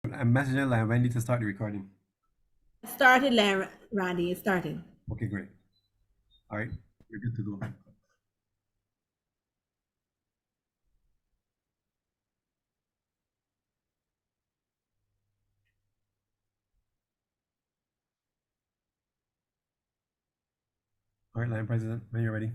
I'm messaging like Wendy to start the recording. Started, Randy. It started. Okay, great. All right, we're good to go. All right, Line President, when you're ready.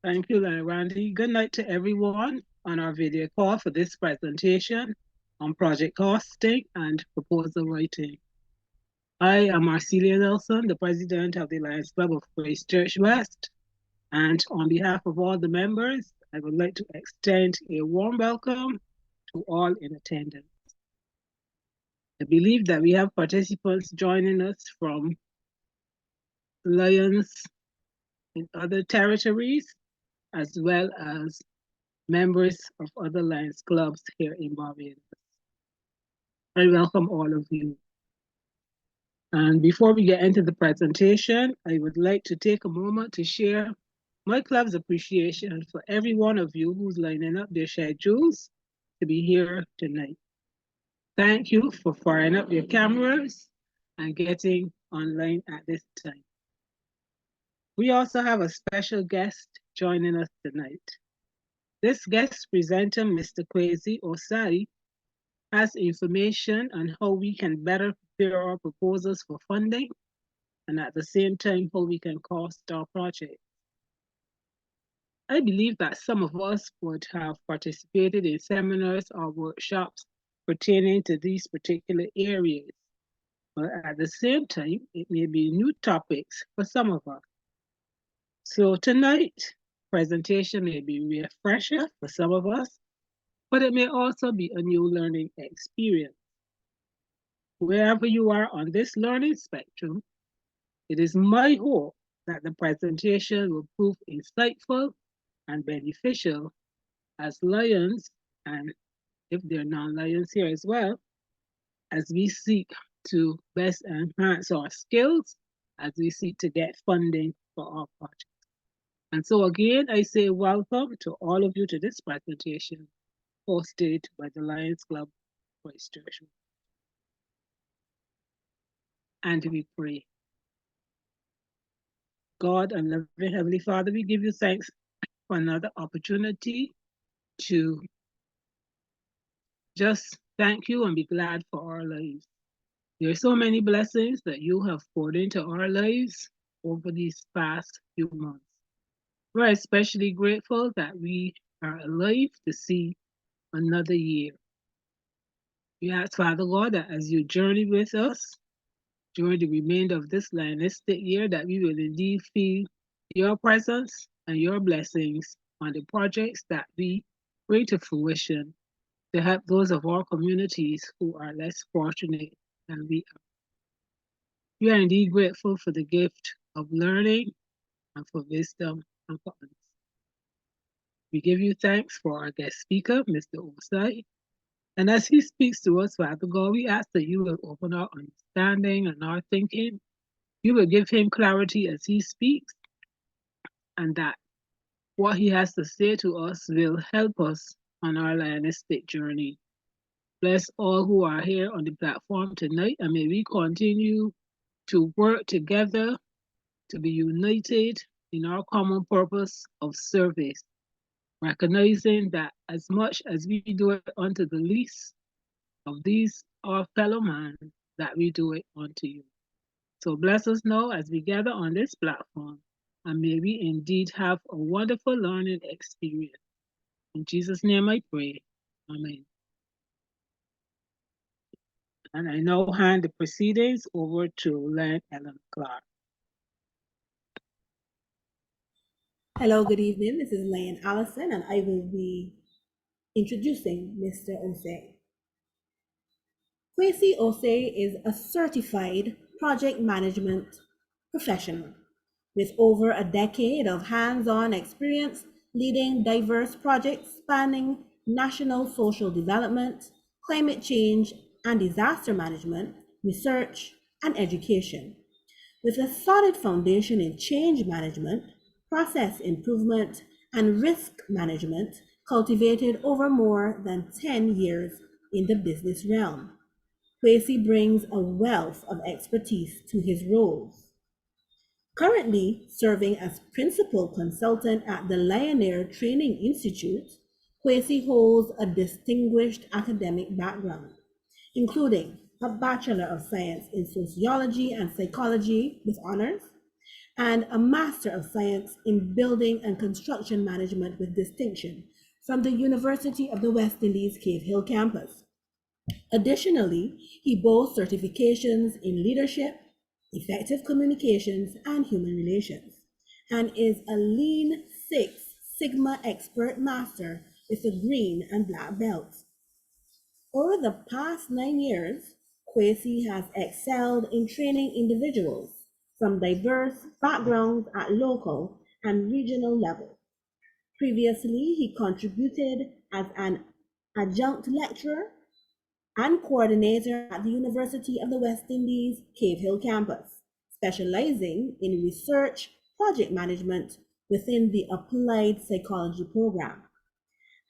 Thank you, Randy. Good night to everyone on our video call for this presentation on project costing and proposal writing. I am Marcelia Nelson, the president of the Lions Club of Christchurch West, and on behalf of all the members, I would like to extend a warm welcome to all in attendance. I believe that we have participants joining us from Lions in other territories, as well as members of other Lions clubs here in Barbados. I welcome all of you. And before we get into the presentation, I would like to take a moment to share my club's appreciation for every one of you who's lining up their schedules to be here tonight. Thank you for firing up your cameras and getting online at this time. We also have a special guest joining us tonight. This guest presenter, Mr. Kwesi Osai, has information on how we can better prepare our proposals for funding and at the same time how we can cost our project. I believe that some of us would have participated in seminars or workshops pertaining to these particular areas, but at the same time, it may be new topics for some of us. So tonight, presentation may be a refresher for some of us, but it may also be a new learning experience. Wherever you are on this learning spectrum, it is my hope that the presentation will prove insightful and beneficial as Lions, and if there are non-Lions here as well, as we seek to best enhance our skills, as we seek to get funding for our project. And so again, I say welcome to all of you to this presentation hosted by the Lions Club Christchurch. And we pray. God and loving Heavenly Father, we give you thanks for another opportunity to just thank you and be glad for our lives. There are so many blessings that you have poured into our lives over these past few months. We're especially grateful that we are alive to see another year. We ask, Father God, that as you journey with us during the remainder of this Lionistic year, that we will indeed feel your presence and your blessings on the projects that we bring to fruition to help those of our communities who are less fortunate than we are. We are indeed grateful for the gift of learning and for wisdom and for understanding. We give you thanks for our guest speaker, Mr. Osai. And as he speaks to us, Father God, we ask that you will open our understanding and our thinking. You will give him clarity as he speaks, and that what he has to say to us will help us on our Lionistic journey. Bless all who are here on the platform tonight, and may we continue to work together to be united in our common purpose of service, recognizing that as much as we do it unto the least of these our fellow man, that we do it unto you. So bless us now as we gather on this platform, and may we indeed have a wonderful learning experience. In Jesus' name I pray. Amen. And I now hand the proceedings over to Len Ellen Clark. Hello, good evening. This is Lane Allison, and I will be introducing Mr. Osei. Kwesi Osei is a certified project management professional with over a decade of hands-on experience leading diverse projects spanning national social development, climate change and disaster management, research, and education. With a solid foundation in change management, process improvement, and risk management cultivated over more than 10 years in the business realm. Kwesi brings a wealth of expertise to his roles. Currently serving as principal consultant at the Lioneer Training Institute, Kwesi holds a distinguished academic background, including a Bachelor of Science in Sociology and Psychology with honors, and a Master of Science in Building and Construction Management with distinction from the University of the West Indies Cave Hill campus. Additionally, he boasts certifications in leadership, effective communications, and human relations, and is a Lean Six Sigma Expert Master with a green and black belt. Over the past 9 years, Kwesi has excelled in training individuals from diverse backgrounds at local and regional level. Previously, he contributed as an adjunct lecturer and coordinator at the University of the West Indies Cave Hill campus, specializing in research project management within the Applied Psychology program.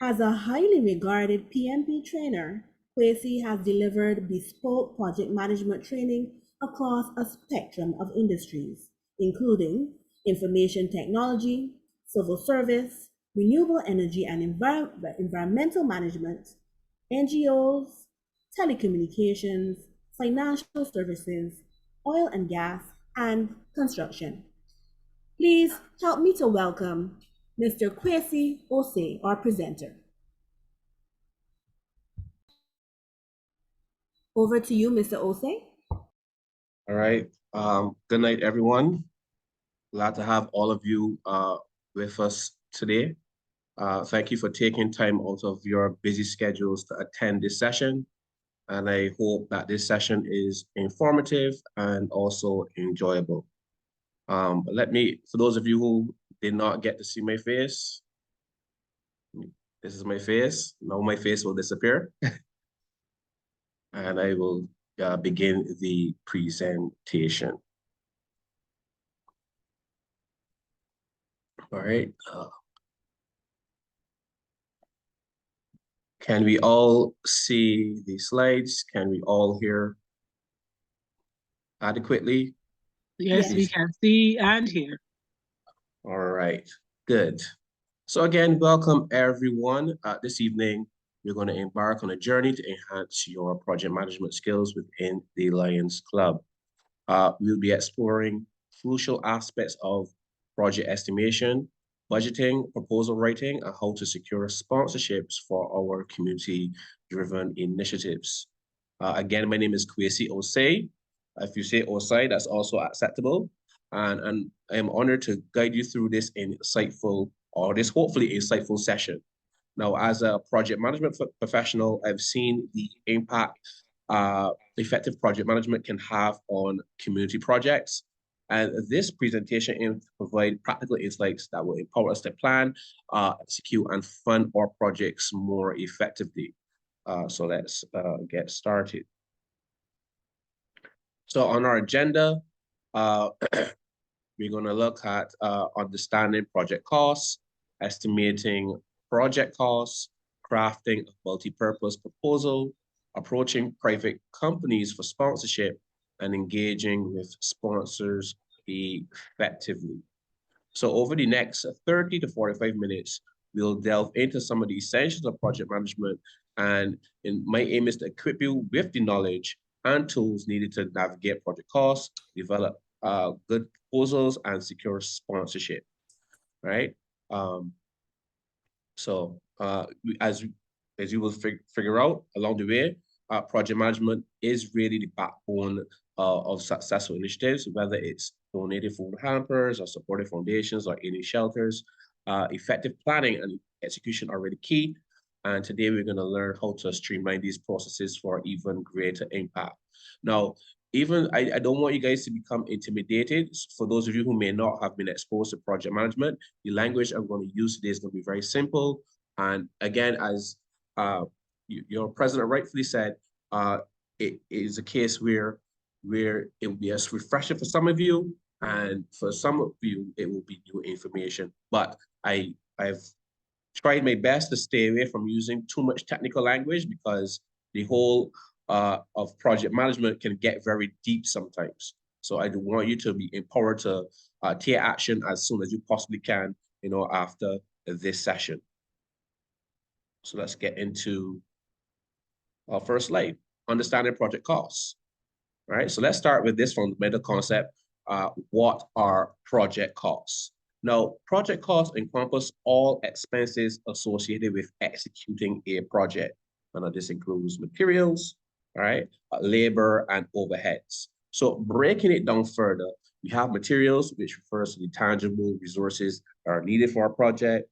As a highly regarded PMP trainer, Kwesi has delivered bespoke project management training across a spectrum of industries, including information technology, civil service, renewable energy and environmental management, NGOs, telecommunications, financial services, oil and gas, and construction. Please help me to welcome Mr. Kwesi Osei, our presenter. Over to you, Mr. Osei. All right. Good night, everyone. Glad to have all of you with us today. Thank you for taking time out of your busy schedules to attend this session. And I hope that this session is informative and also enjoyable. For those of you who did not get to see my face, this is my face. Now my face will disappear. And I will begin the presentation. All right. Can we all see the slides? Can we all hear adequately? Yes, we can see and hear. All right, good. So again, welcome everyone. This evening, we're going to embark on a journey to enhance your project management skills within the Lions Club. We'll be exploring crucial aspects of project estimation, budgeting, proposal writing, and how to secure sponsorships for our community-driven initiatives. Again, my name is Kwesi Osei. If you say Osei, that's also acceptable. And I am honored to guide you through this hopefully insightful session. Now, as a project management professional, I've seen the impact effective project management can have on community projects. And this presentation aims to provide practical insights that will empower us to plan, execute, and fund our projects more effectively. So let's get started. So on our agenda, we're going to look at understanding project costs, estimating project costs, crafting a multi-purpose proposal, approaching private companies for sponsorship, and engaging with sponsors effectively. So over the next 30 to 45 minutes, we'll delve into some of the essentials of project management, and my aim is to equip you with the knowledge and tools needed to navigate project costs, develop good proposals, and secure sponsorship, right? As you will figure out along the way, project management is really the backbone of successful initiatives, whether it's donating food hampers or supporting foundations or aiding shelters. Effective planning and execution are really key. And today we're going to learn how to streamline these processes for even greater impact. Now, I don't want you guys to become intimidated. For those of you who may not have been exposed to project management, the language I'm going to use today is going to be very simple. And again, as your president rightfully said, it is a case where it will be a refresher for some of you, and for some of you, it will be new information. But I've tried my best to stay away from using too much technical language, because the whole of project management can get very deep sometimes. So I do want you to be empowered to take action as soon as you possibly can, after this session. So let's get into our first slide, understanding project costs. All right, so let's start with this fundamental concept. What are project costs? Now, project costs encompass all expenses associated with executing a project. And this includes materials, all right, labor and overheads. So breaking it down further, we have materials, which refers to the tangible resources that are needed for a project,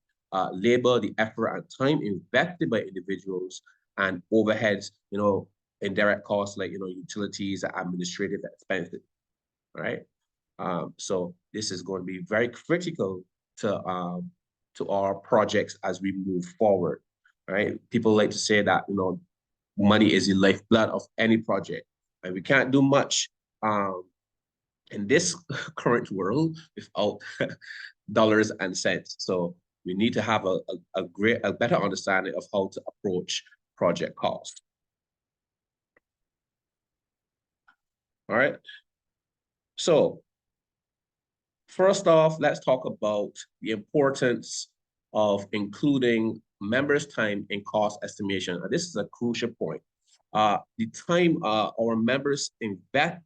labor, the effort and time invested by individuals, and overheads, indirect costs like, utilities, administrative expenses, right? So this is going to be very critical to our projects as we move forward, right? People like to say that, money is the lifeblood of any project, and we can't do much in this current world without dollars and cents. So we need to have a better understanding of how to approach project costs. All right. So first off, let's talk about the importance of including members' time in cost estimation. And this is a crucial point. The time our members invest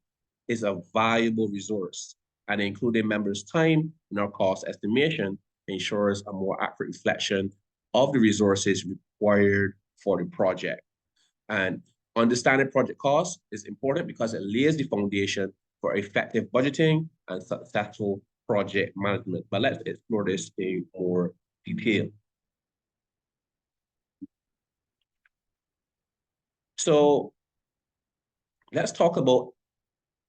is a valuable resource, and including members' time in our cost estimation ensures a more accurate reflection of the resources required for the project. And understanding project costs is important because it lays the foundation for effective budgeting and successful project management. But let's explore this in more detail. So let's talk about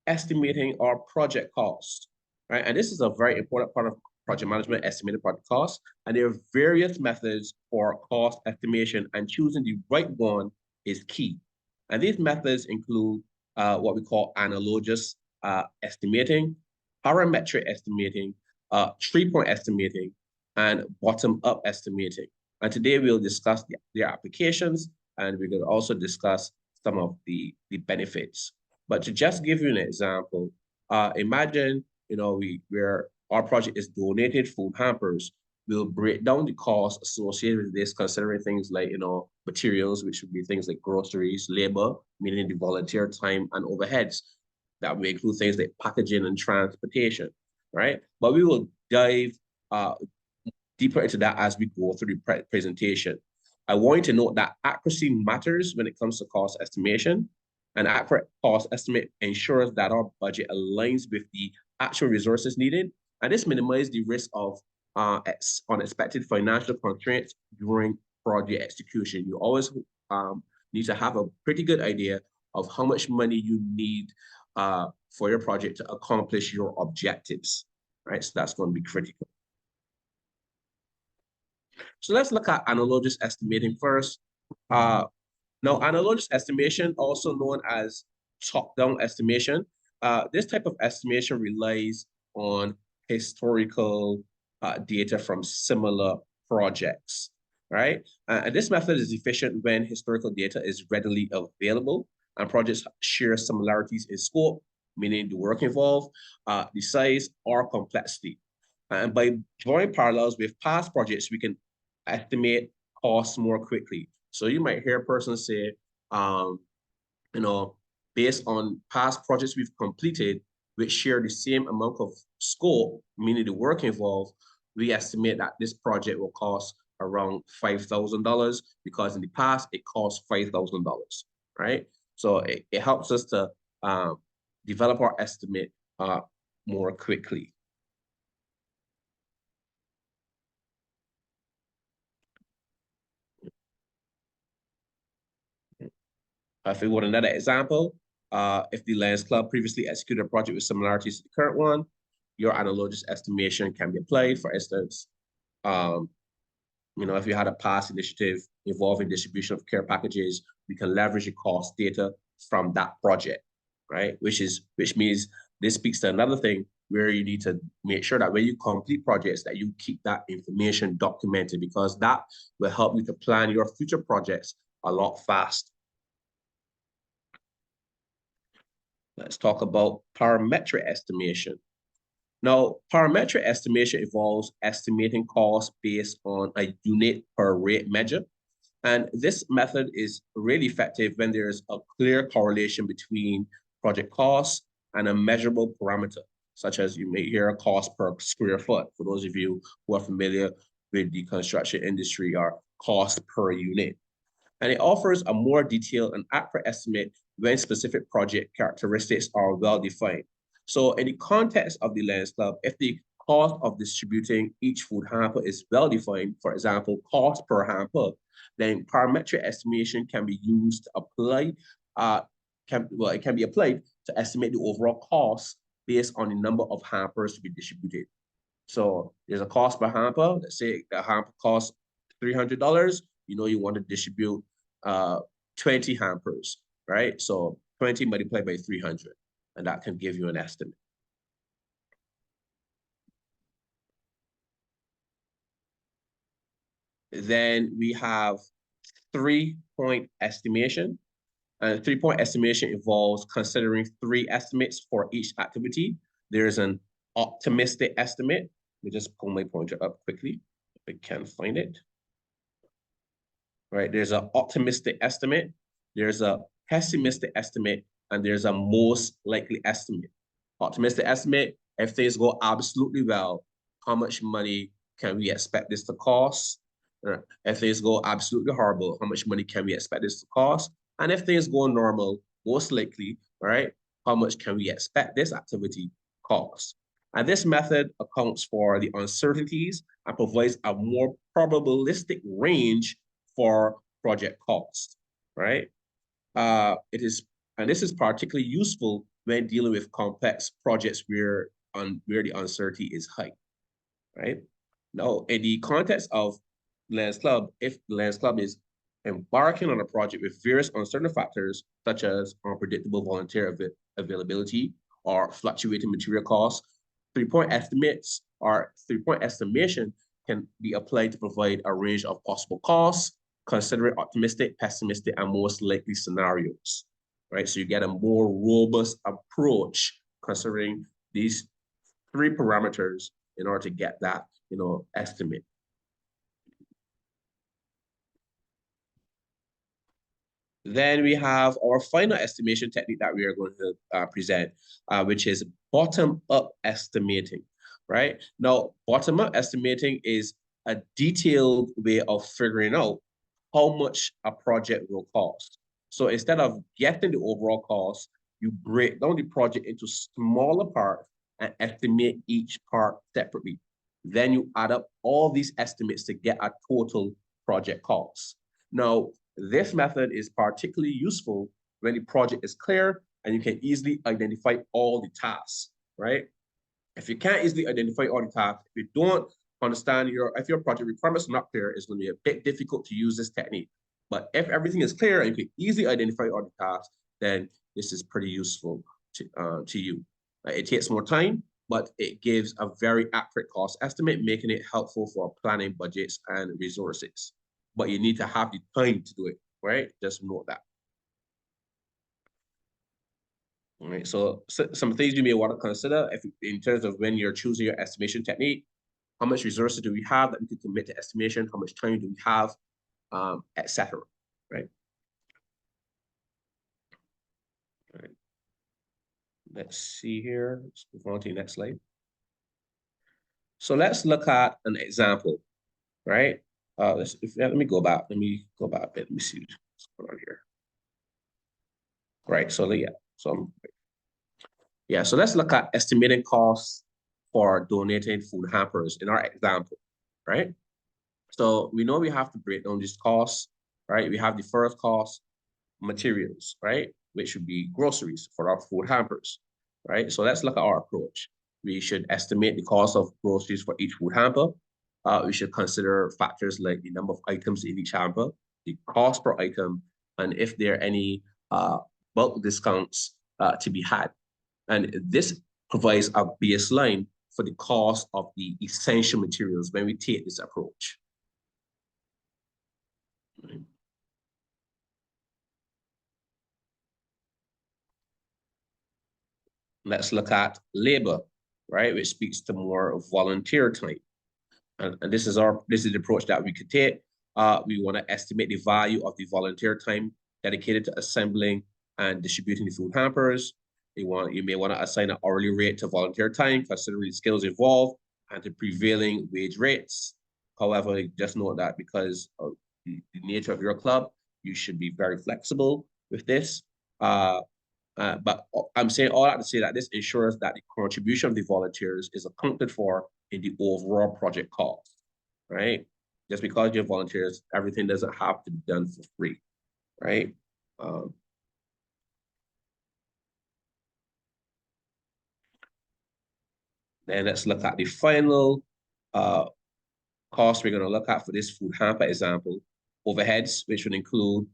estimating our project costs, right? And this is a very important part of project management, estimating project costs. And there are various methods for cost estimation, and choosing the right one is key. And these methods include what we call analogous estimating, parametric estimating, 3-point estimating, and bottom-up estimating. And today we'll discuss their applications, and we're going to also discuss some of the benefits. But to just give you an example, imagine, where our project is donated food hampers. We'll break down the costs associated with this, considering things like, materials, which would be things like groceries, labor, meaning the volunteer time, and overheads. That will include things like packaging and transportation, right? But we will dive deeper into that as we go through the presentation. I want you to note that accuracy matters when it comes to cost estimation. An accurate cost estimate ensures that our budget aligns with the actual resources needed, and this minimizes the risk of unexpected financial constraints during project execution. You always need to have a pretty good idea of how much money you need for your project to accomplish your objectives, right? So that's going to be critical. So let's look at analogous estimating first. Now, analogous estimation, also known as top-down estimation, this type of estimation relies on historical data from similar projects, right? And this method is efficient when historical data is readily available and projects share similarities in scope, meaning the work involved, the size, or complexity. And by drawing parallels with past projects, we can estimate costs more quickly. So you might hear a person say, based on past projects we've completed, which share the same amount of scope, meaning the work involved, we estimate that this project will cost around $5,000 because in the past it cost $5,000, right? So it helps us to develop our estimate more quickly. If we want another example, if the Lions Club previously executed a project with similarities to the current one, your analogous estimation can be applied. For instance, if you had a past initiative involving distribution of care packages, we can leverage the cost data from that project, right? Which means this speaks to another thing where you need to make sure that when you complete projects that you keep that information documented, because that will help you to plan your future projects a lot faster. Let's talk about parametric estimation. Now, parametric estimation involves estimating costs based on a unit per rate measure. And this method is really effective when there's a clear correlation between project costs and a measurable parameter, such as you may hear cost per square foot, for those of you who are familiar with the construction industry, or cost per unit. And it offers a more detailed and accurate estimate when specific project characteristics are well defined. So in the context of the Lions Club, if the cost of distributing each food hamper is well defined, for example, cost per hamper, then parametric estimation can be used to apply, it can be applied to estimate the overall cost based on the number of hampers to be distributed. So there's a cost per hamper. Let's say the hamper costs $300. You know you want to distribute 20 hampers, right? So 20 multiplied by 300, and that can give you an estimate. Then we have 3-point estimation. And 3-point estimation involves considering 3 estimates for each activity. There's an optimistic estimate. Let me just pull my pointer up quickly if I can find it. Right, there's an optimistic estimate, there's a pessimistic estimate, and there's a most likely estimate. Optimistic estimate, if things go absolutely well, how much money can we expect this to cost? If things go absolutely horrible, how much money can we expect this to cost? And if things go normal, most likely, right, how much can we expect this activity cost? And this method accounts for the uncertainties and provides a more probabilistic range for project cost, right? This is particularly useful when dealing with complex projects where the uncertainty is high, right? Now, in the context of Lions Club, if the Lions Club is embarking on a project with various uncertain factors, such as unpredictable volunteer availability or fluctuating material costs, 3-point estimates or 3-point estimation can be applied to provide a range of possible costs, considering optimistic, pessimistic, and most likely scenarios, right? So you get a more robust approach considering these 3 parameters in order to get that, estimate. Then we have our final estimation technique that we are going to present, which is bottom-up estimating, right? Now, bottom-up estimating is a detailed way of figuring out how much a project will cost. So instead of getting the overall cost, you break down the project into smaller parts and estimate each part separately. Then you add up all these estimates to get a total project cost. Now, this method is particularly useful when the project is clear and you can easily identify all the tasks, right? If you can't easily identify all the tasks, if you don't understand if your project requirements are not clear, it's going to be a bit difficult to use this technique. But if everything is clear and you can easily identify all the tasks, then this is pretty useful to you. It takes more time, but it gives a very accurate cost estimate, making it helpful for planning budgets and resources. But you need to have the time to do it, right? Just note that. All right, so some things you may want to consider in terms of when you're choosing your estimation technique. How much resources do we have that we can commit to estimation? How much time do we have, etc. Right? All right. Let's see here. Let's move on to the next slide. So let's look at an example, right? Let me go back. Let me go back a bit. Let me see what's going on here. Right. So so let's look at estimating costs for donating food hampers in our example, right? So we know we have to break down these costs, right? We have the first cost, materials, right? Which would be groceries for our food hampers, right? So let's look at our approach. We should estimate the cost of groceries for each food hamper. We should consider factors like the number of items in each hamper, the cost per item, and if there are any bulk discounts to be had. And this provides a baseline for the cost of the essential materials when we take this approach. Let's look at labor, right, which speaks to more volunteer time. And this is the approach that we could take. We want to estimate the value of the volunteer time dedicated to assembling and distributing the food hampers. You may want to assign an hourly rate to volunteer time, considering the skills involved and the prevailing wage rates. However, just note that because of the nature of your club, you should be very flexible with this. But I'm saying all that to say that this ensures that the contribution of the volunteers is accounted for in the overall project cost, right? Just because you're volunteers, everything doesn't have to be done for free, right? Then let's look at the final cost we're going to look at for this food hamper example. Overheads, which would include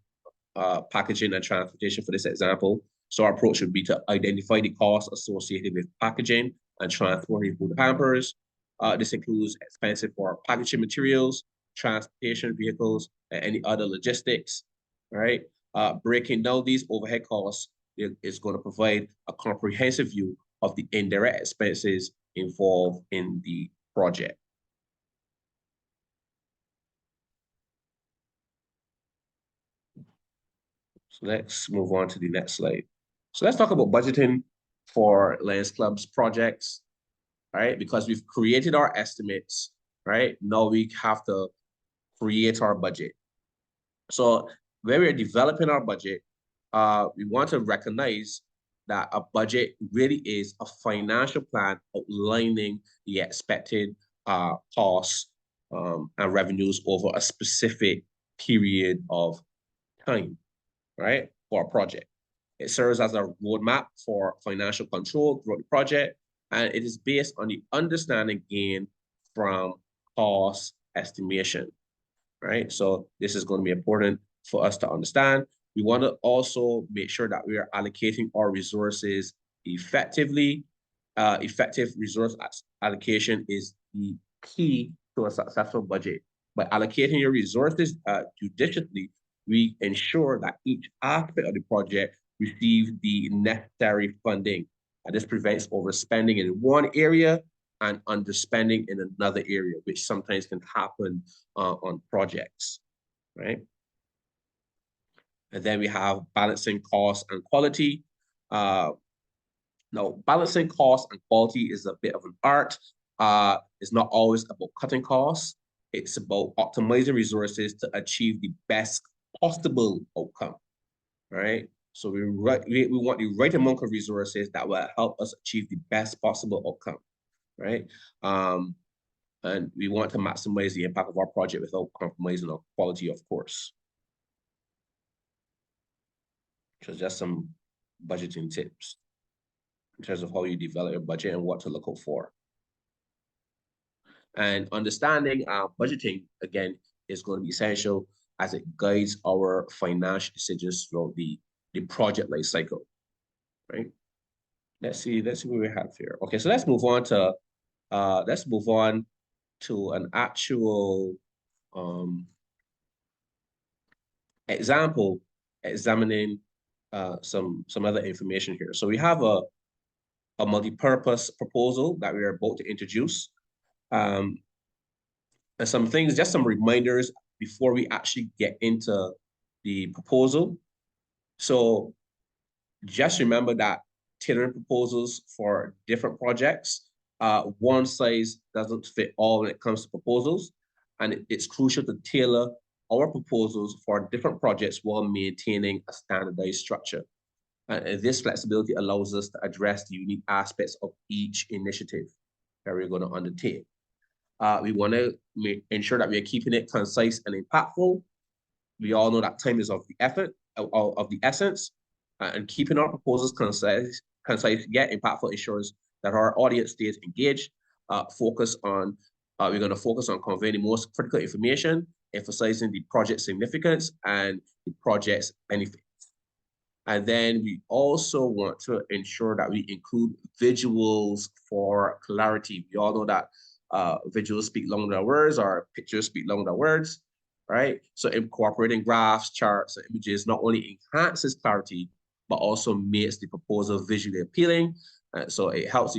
packaging and transportation for this example. So our approach would be to identify the costs associated with packaging and transporting food hampers. This includes expenses for packaging materials, transportation vehicles, and any other logistics, right? Breaking down these overhead costs is going to provide a comprehensive view of the indirect expenses involved in the project. So let's move on to the next slide. So let's talk about budgeting for Lions Club's projects, right? Because we've created our estimates, right? Now we have to create our budget. So when we're developing our budget, we want to recognize that a budget really is a financial plan outlining the expected costs and revenues over a specific period of time, right, for a project. It serves as a roadmap for financial control throughout the project, and it is based on the understanding gained from cost estimation, right? So this is going to be important for us to understand. We want to also make sure that we are allocating our resources effectively. Effective resource allocation is the key to a successful budget. By allocating your resources judiciously, we ensure that each aspect of the project receives the necessary funding. And this prevents overspending in one area and underspending in another area, which sometimes can happen on projects, right? And then we have balancing cost and quality. Now, balancing cost and quality is a bit of an art. It's not always about cutting costs. It's about optimizing resources to achieve the best possible outcome, right? So we want the right amount of resources that will help us achieve the best possible outcome, right? And we want to maximize the impact of our project without compromising on quality, of course. So just some budgeting tips in terms of how you develop your budget and what to look out for. And understanding budgeting, again, is going to be essential as it guides our financial decisions throughout the project life cycle, right? Let's see what we have here. Okay, so let's move on to an actual example examining some other information here. So we have a multi-purpose proposal that we are about to introduce. And some things, just some reminders before we actually get into the proposal. So just remember that tailoring proposals for different projects, one size doesn't fit all when it comes to proposals. And it's crucial to tailor our proposals for different projects while maintaining a standardized structure. And this flexibility allows us to address the unique aspects of each initiative that we're going to undertake. We want to ensure that we are keeping it concise and impactful. We all know that time is of the essence, and keeping our proposals concise yet impactful ensures that our audience stays engaged. We're going to focus on conveying the most critical information, emphasizing the project's significance and the project's benefits. And then we also want to ensure that we include visuals for clarity. We all know that visuals speak louder than words, or pictures speak louder than words, right? So incorporating graphs, charts, and images not only enhances clarity, but also makes the proposal visually appealing So it helps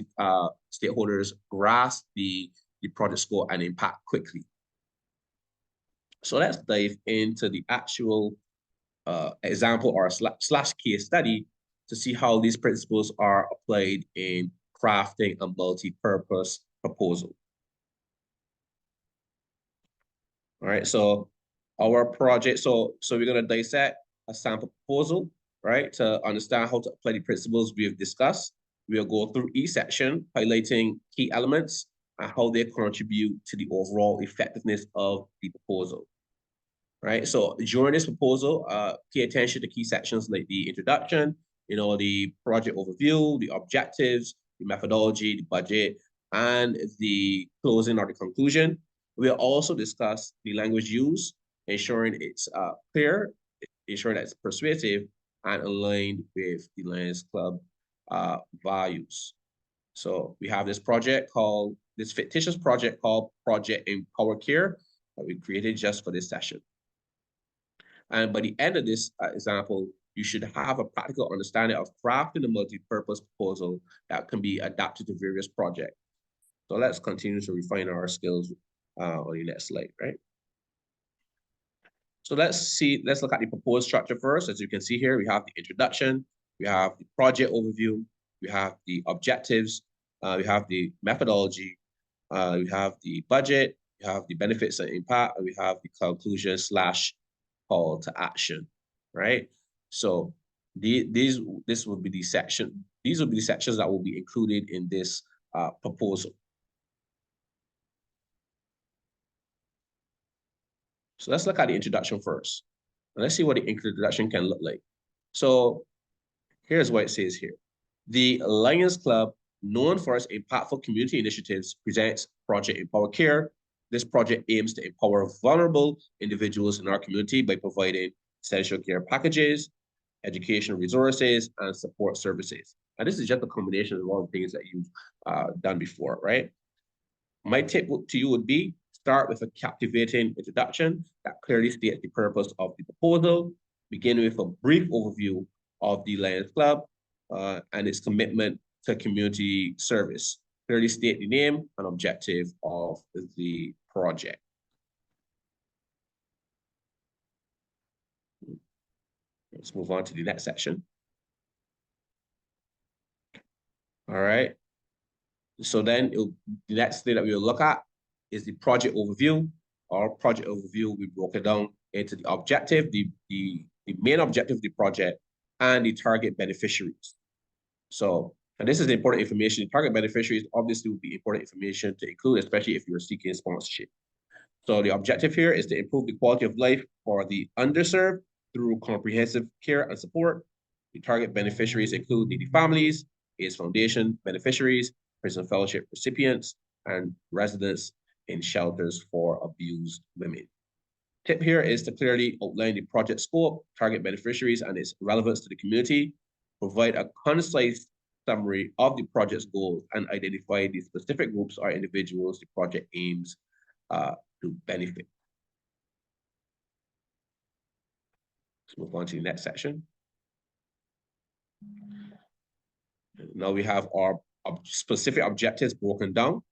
stakeholders grasp the project scope and impact quickly. So let's dive into the actual example or slash case study to see how these principles are applied in crafting a multi-purpose proposal. All right, so our project, so we're going to dissect a sample proposal, right, to understand how to apply the principles we have discussed. We'll go through each section, highlighting key elements and how they contribute to the overall effectiveness of the proposal. Right, so during this proposal, pay attention to key sections like the introduction, the project overview, the objectives, the methodology, the budget, and the closing or the conclusion. We'll also discuss the language used, ensuring it's clear, ensuring that it's persuasive, and aligned with the Lions Club values. So we have this fictitious project called Project Empower Care that we created just for this session. And by the end of this example, you should have a practical understanding of crafting a multi-purpose proposal that can be adapted to various projects. So let's continue to refine our skills on the next slide, right? So let's look at the proposed structure first. As you can see here, we have the introduction, we have the project overview, we have the objectives, we have the methodology, we have the budget, we have the benefits and impact, and we have the conclusion / call to action, right? So these will be the section. These will be the sections that will be included in this proposal. So let's look at the introduction first. And let's see what the introduction can look like. So here's what it says here. The Lions Club, known for its impactful community initiatives, presents Project Empower Care. This project aims to empower vulnerable individuals in our community by providing essential care packages, educational resources, and support services. And this is just a combination of all the things that you've done before, right? My tip to you would be start with a captivating introduction that clearly states the purpose of the proposal, begin with a brief overview of the Lions Club and its commitment to community service. Clearly state the name and objective of the project. Let's move on to the next section. All right. So then the next thing that we will look at is the project overview. Our project overview will be broken down into the objective, the main objective of the project, and the target beneficiaries. So, and this is important information. The target beneficiaries obviously will be important information to include, especially if you're seeking sponsorship. So the objective here is to improve the quality of life for the underserved through comprehensive care and support. The target beneficiaries include needy families, AIDS Foundation beneficiaries, prison fellowship recipients, and residents in shelters for abused women. Tip here is to clearly outline the project scope, target beneficiaries, and its relevance to the community, provide a concise summary of the project's goals, and identify the specific groups or individuals the project aims to benefit. Let's move on to the next section. Now we have our specific objectives broken down.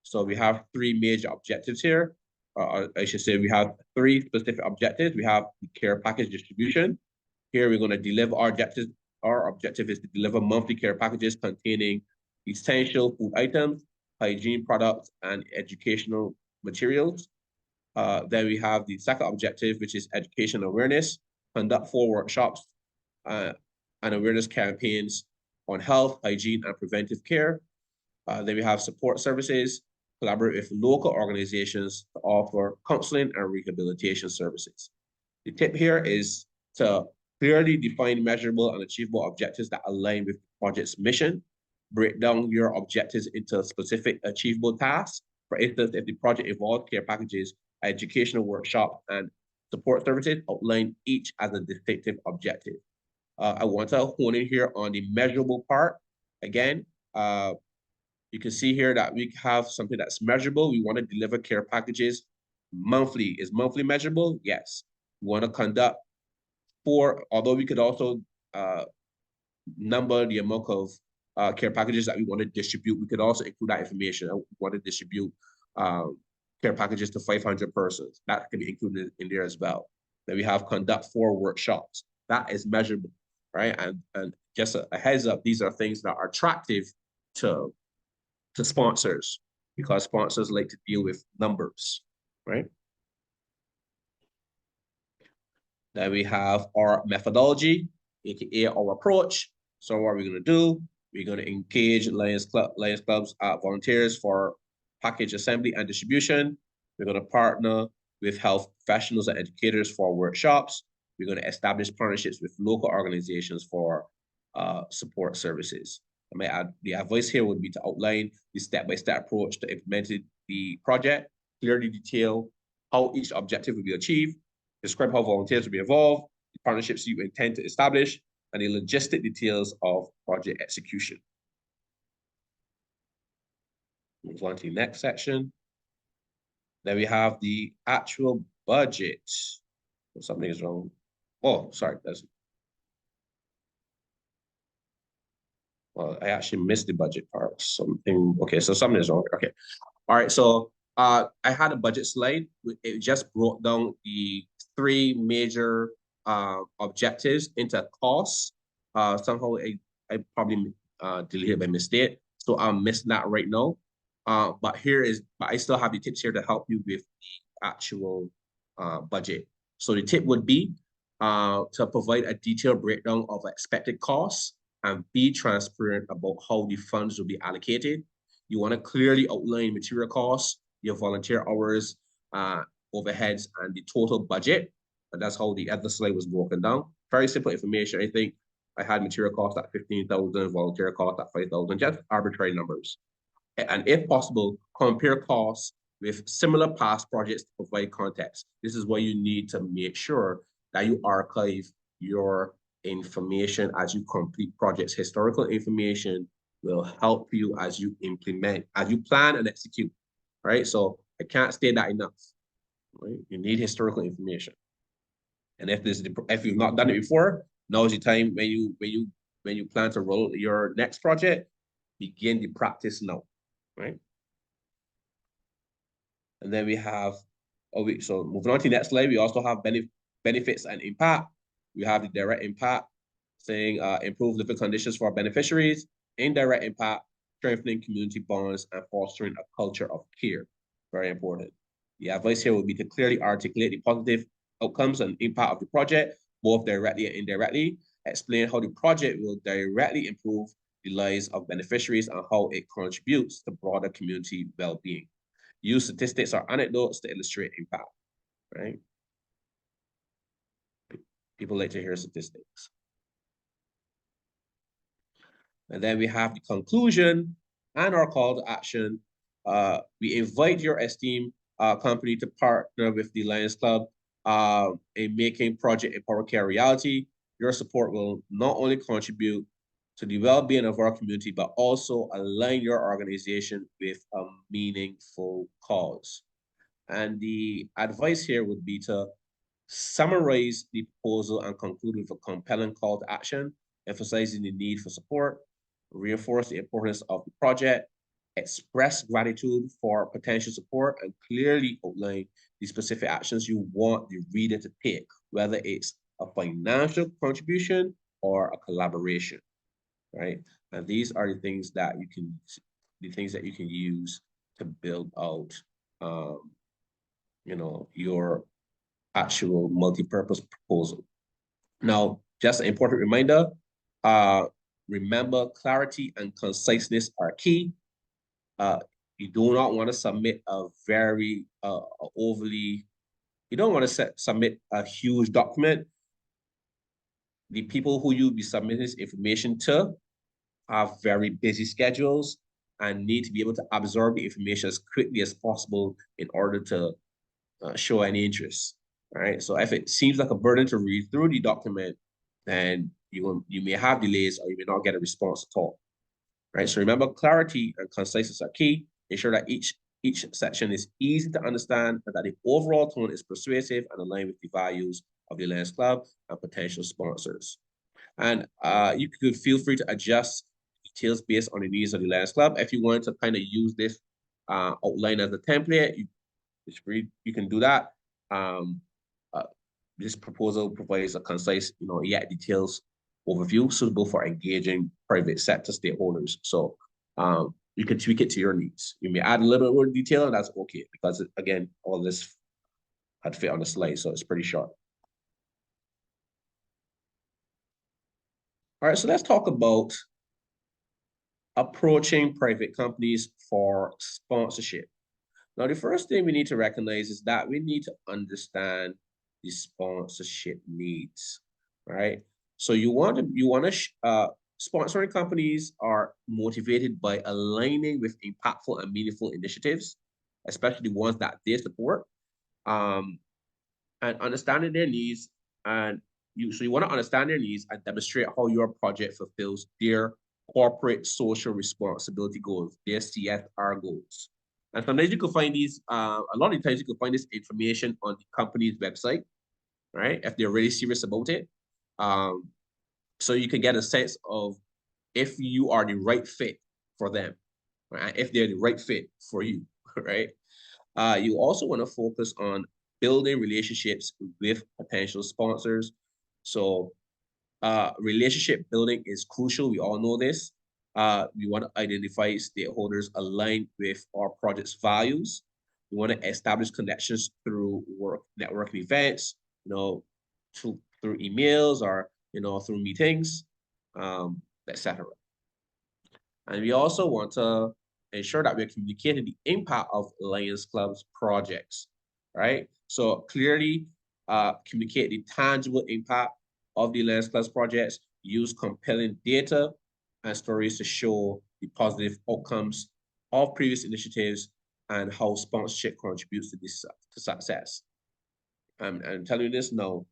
So we have 3 major objectives here. I should say we have 3 specific objectives. We have the care package distribution. Here we're going to deliver our objectives. Our objective is to deliver monthly care packages containing essential food items, hygiene products, and educational materials. Then we have the second objective, which is education awareness, conduct 4 workshops and awareness campaigns on health, hygiene, and preventive care. Then we have support services, collaborate with local organizations to offer counseling and rehabilitation services. The tip here is to clearly define measurable and achievable objectives that align with the project's mission. Break down your objectives into specific achievable tasks. For instance, if the project involves care packages, educational workshop, and support services, outline each as a distinctive objective. I want to hone in here on the measurable part. Again, you can see here that we have something that's measurable. We want to deliver care packages monthly. Is monthly measurable? Yes. We want to conduct 4, although we could also number the amount of care packages that we want to distribute, we could also include that information. We want to distribute care packages to 500 persons. That can be included in there as well. Then we have conduct 4 workshops. That is measurable, right? And just a heads up, these are things that are attractive to sponsors, because sponsors like to deal with numbers, right? Then we have our methodology, aka our approach. So what are we going to do? We're going to engage Lions Club's volunteers for package assembly and distribution. We're going to partner with health professionals and educators for workshops. We're going to establish partnerships with local organizations for support services. I may add, the advice here would be to outline the step-by-step approach to implementing the project, clearly detail how each objective will be achieved, describe how volunteers will be involved, the partnerships you intend to establish, and the logistic details of project execution. Move on to the next section. Then we have the actual budget. Something is wrong. Oh, sorry. Well, I actually missed the budget part. Something. Okay, so something is wrong. Okay. All right. So I had a budget slide. It just broke down the 3 major objectives into costs. Somehow I probably deleted by mistake, so I'm missing that right now. But I still have the tips here to help you with the actual budget. So the tip would be to provide a detailed breakdown of expected costs and be transparent about how the funds will be allocated. You want to clearly outline material costs, your volunteer hours, overheads, and the total budget. And that's how the other slide was broken down. Very simple information. I think I had material costs at 15,000, volunteer costs at 5,000, just arbitrary numbers. And if possible, compare costs with similar past projects to provide context. This is why you need to make sure that you archive your information as you complete projects. Historical information will help you as you implement, as you plan and execute, right? So I can't state that enough, right? You need historical information. And if you've not done it before, now is the time when you plan to roll your next project, begin the practice now, right? And then we have, so moving on to the next slide, we also have benefits and impact. We have the direct impact, saying improve living conditions for our beneficiaries. Indirect impact, strengthening community bonds and fostering a culture of care. Very important. The advice here would be to clearly articulate the positive outcomes and impact of the project, both directly and indirectly. Explain how the project will directly improve the lives of beneficiaries and how it contributes to broader community well-being. Use statistics or anecdotes to illustrate impact, right? People like to hear statistics. And then we have the conclusion and our call to action. We invite your esteemed company to partner with the Lions Club in making Project Empower Care a reality. Your support will not only contribute to the well-being of our community, but also align your organization with a meaningful cause. And the advice here would be to summarize the proposal and conclude with a compelling call to action, emphasizing the need for support, reinforce the importance of the project, express gratitude for potential support, and clearly outline the specific actions you want the reader to take, whether it's a financial contribution or a collaboration, right? And these are the things that you can use to build out, your actual multi-purpose proposal. Now, just an important reminder, remember clarity and conciseness are key. You do not want to submit a very you don't want to submit a huge document. The people who you'll be submitting this information to have very busy schedules and need to be able to absorb the information as quickly as possible in order to show any interest. All right. So if it seems like a burden to read through the document, then you may have delays or you may not get a response at all. Right. So remember, clarity and conciseness are key. Ensure that each section is easy to understand and that the overall tone is persuasive and aligned with the values of the Lions Club and potential sponsors. And you could feel free to adjust details based on the needs of the Lions Club. If you want to kind of use this outline as a template, you can do that. This proposal provides a concise, yet details overview suitable for engaging private sector stakeholders. So you can tweak it to your needs. You may add a little bit more detail, and that's okay, because again, all this had fit on the slide, so it's pretty short. All right, so let's talk about approaching private companies for sponsorship. Now, the first thing we need to recognize is that we need to understand the sponsorship needs, right? So sponsoring companies are motivated by aligning with impactful and meaningful initiatives, especially the ones that they support, and understanding their needs. And you want to understand their needs and demonstrate how your project fulfills their corporate social responsibility goals, their CSR goals. And sometimes you can find these, a lot of times you can find this information on the company's website, right? If they're really serious about it. So you can get a sense of if you are the right fit for them, right? If they're the right fit for you, right? You also want to focus on building relationships with potential sponsors. So relationship building is crucial. We all know this. We want to identify stakeholders aligned with our project's values. We want to establish connections through networking events, through emails or, through meetings, etc. And we also want to ensure that we're communicating the impact of Lions Club's projects, right? So clearly communicate the tangible impact of the Lions Club's projects, use compelling data and stories to show the positive outcomes of previous initiatives and how sponsorship contributes to this to success. I'm telling you this now,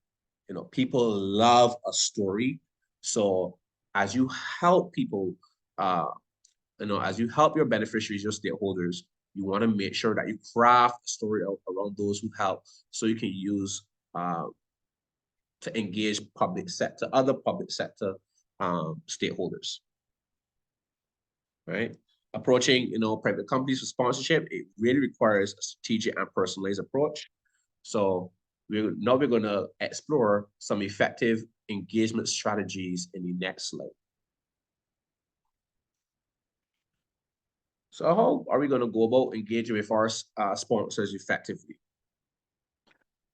people love a story. So as you help people, as you help your beneficiaries, your stakeholders, you want to make sure that you craft a story around those who help, so you can use to engage other public sector stakeholders, right? Approaching, private companies for sponsorship, it really requires a strategic and personalized approach. So we're going to explore some effective engagement strategies in the next slide. So how are we going to go about engaging with our sponsors effectively?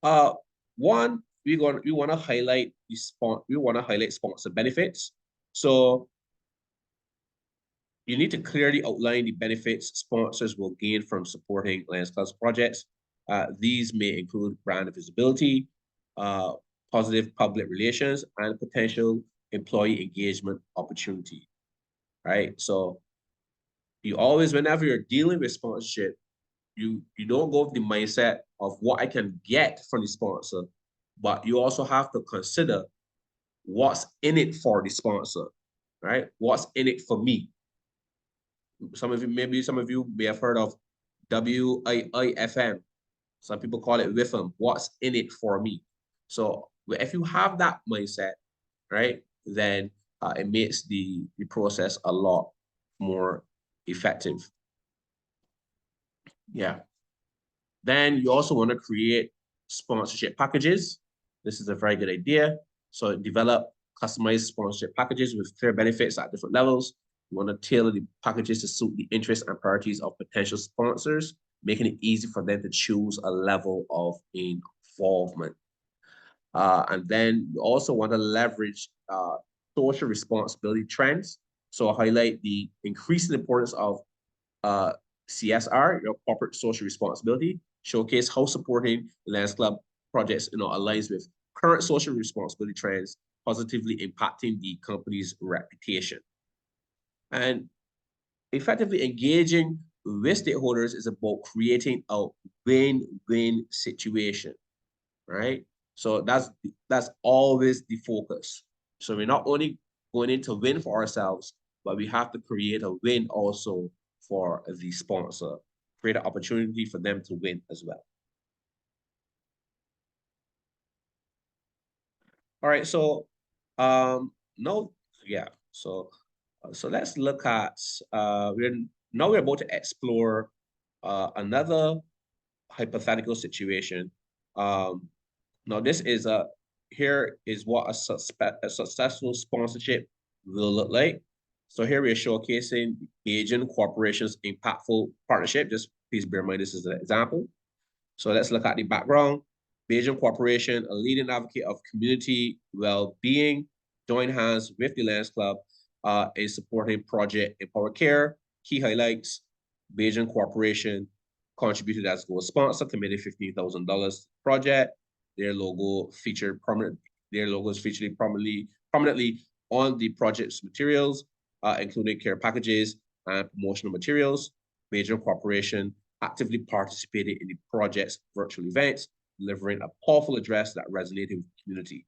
One, we want to highlight sponsor benefits. So you need to clearly outline the benefits sponsors will gain from supporting Lions Club's projects. These may include brand visibility, positive public relations, and potential employee engagement opportunity, right? So whenever you're dealing with sponsorship, you don't go with the mindset of what I can get from the sponsor, but you also have to consider what's in it for the sponsor, right? What's in it for me? Some of you may have heard of WIIFM. Some people call it WIFM. What's in it for me? So if you have that mindset, right, then it makes the process a lot more effective. Yeah. Then you also want to create sponsorship packages. This is a very good idea. So develop customized sponsorship packages with clear benefits at different levels. You want to tailor the packages to suit the interests and priorities of potential sponsors, making it easy for them to choose a level of involvement. And then you also want to leverage social responsibility trends. So highlight the increasing importance of CSR, your corporate social responsibility. Showcase how supporting the Lions Club projects aligns with current social responsibility trends, positively impacting the company's reputation. And effectively engaging with stakeholders is about creating a win-win situation, right? So that's always the focus. So we're not only going in to win for ourselves, but we have to create a win also for the sponsor, create an opportunity for them to win as well. All right, so so So let's look at, we're about to explore another hypothetical situation. Now this is here is what a successful sponsorship will look like. So here we are showcasing Asian Corporation's impactful partnership. Just please bear in mind this is an example. So let's look at the background. Bayesian Corporation, a leading advocate of community well-being, joined hands with the Lions Club in supporting Project Empower Care. Key highlights: Bayesian Corporation contributed as gold sponsor, committed $15,000 project. Their logo featured Their logo is featured prominently on the project's materials, including care packages and promotional materials. Bayesian Corporation actively participated in the project's virtual events, delivering a powerful address that resonated with the community.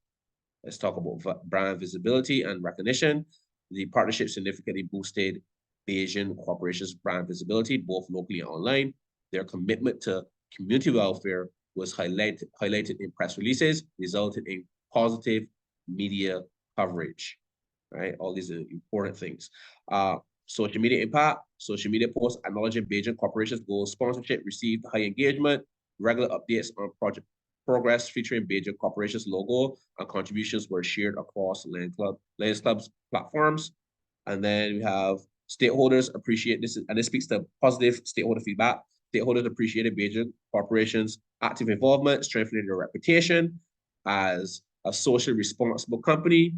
Let's talk about brand visibility and recognition. The partnership significantly boosted Bayesian Corporation's brand visibility, both locally and online. Their commitment to community welfare was highlighted in press releases, resulted in positive media coverage, right? All these are important things. Social media impact. Social media posts acknowledging Bayesian Corporation's goal sponsorship received high engagement. Regular updates on project progress featuring Bayesian Corporation's logo and contributions were shared across Lions Club's platforms. And then we have stakeholders appreciate this, and this speaks to positive stakeholder feedback. Stakeholders appreciated Bayesian Corporation's active involvement, strengthening their reputation as a socially responsible company.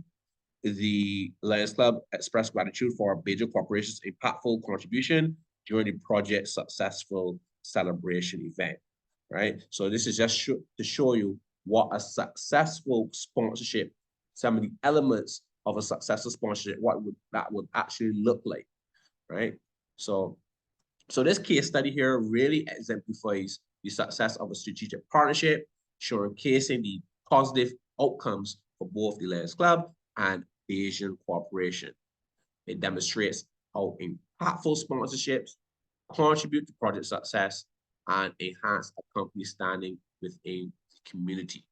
The Lions Club expressed gratitude for Bayesian Corporation's impactful contribution during the project's successful celebration event, right? So this is just to show you what a successful sponsorship, some of the elements of a successful sponsorship, that would actually look like, right? So this case study here really exemplifies the success of a strategic partnership, showcasing the positive outcomes for both the Lions Club and Bayesian Corporation. It demonstrates how impactful sponsorships contribute to project success and enhance a company's standing within the community,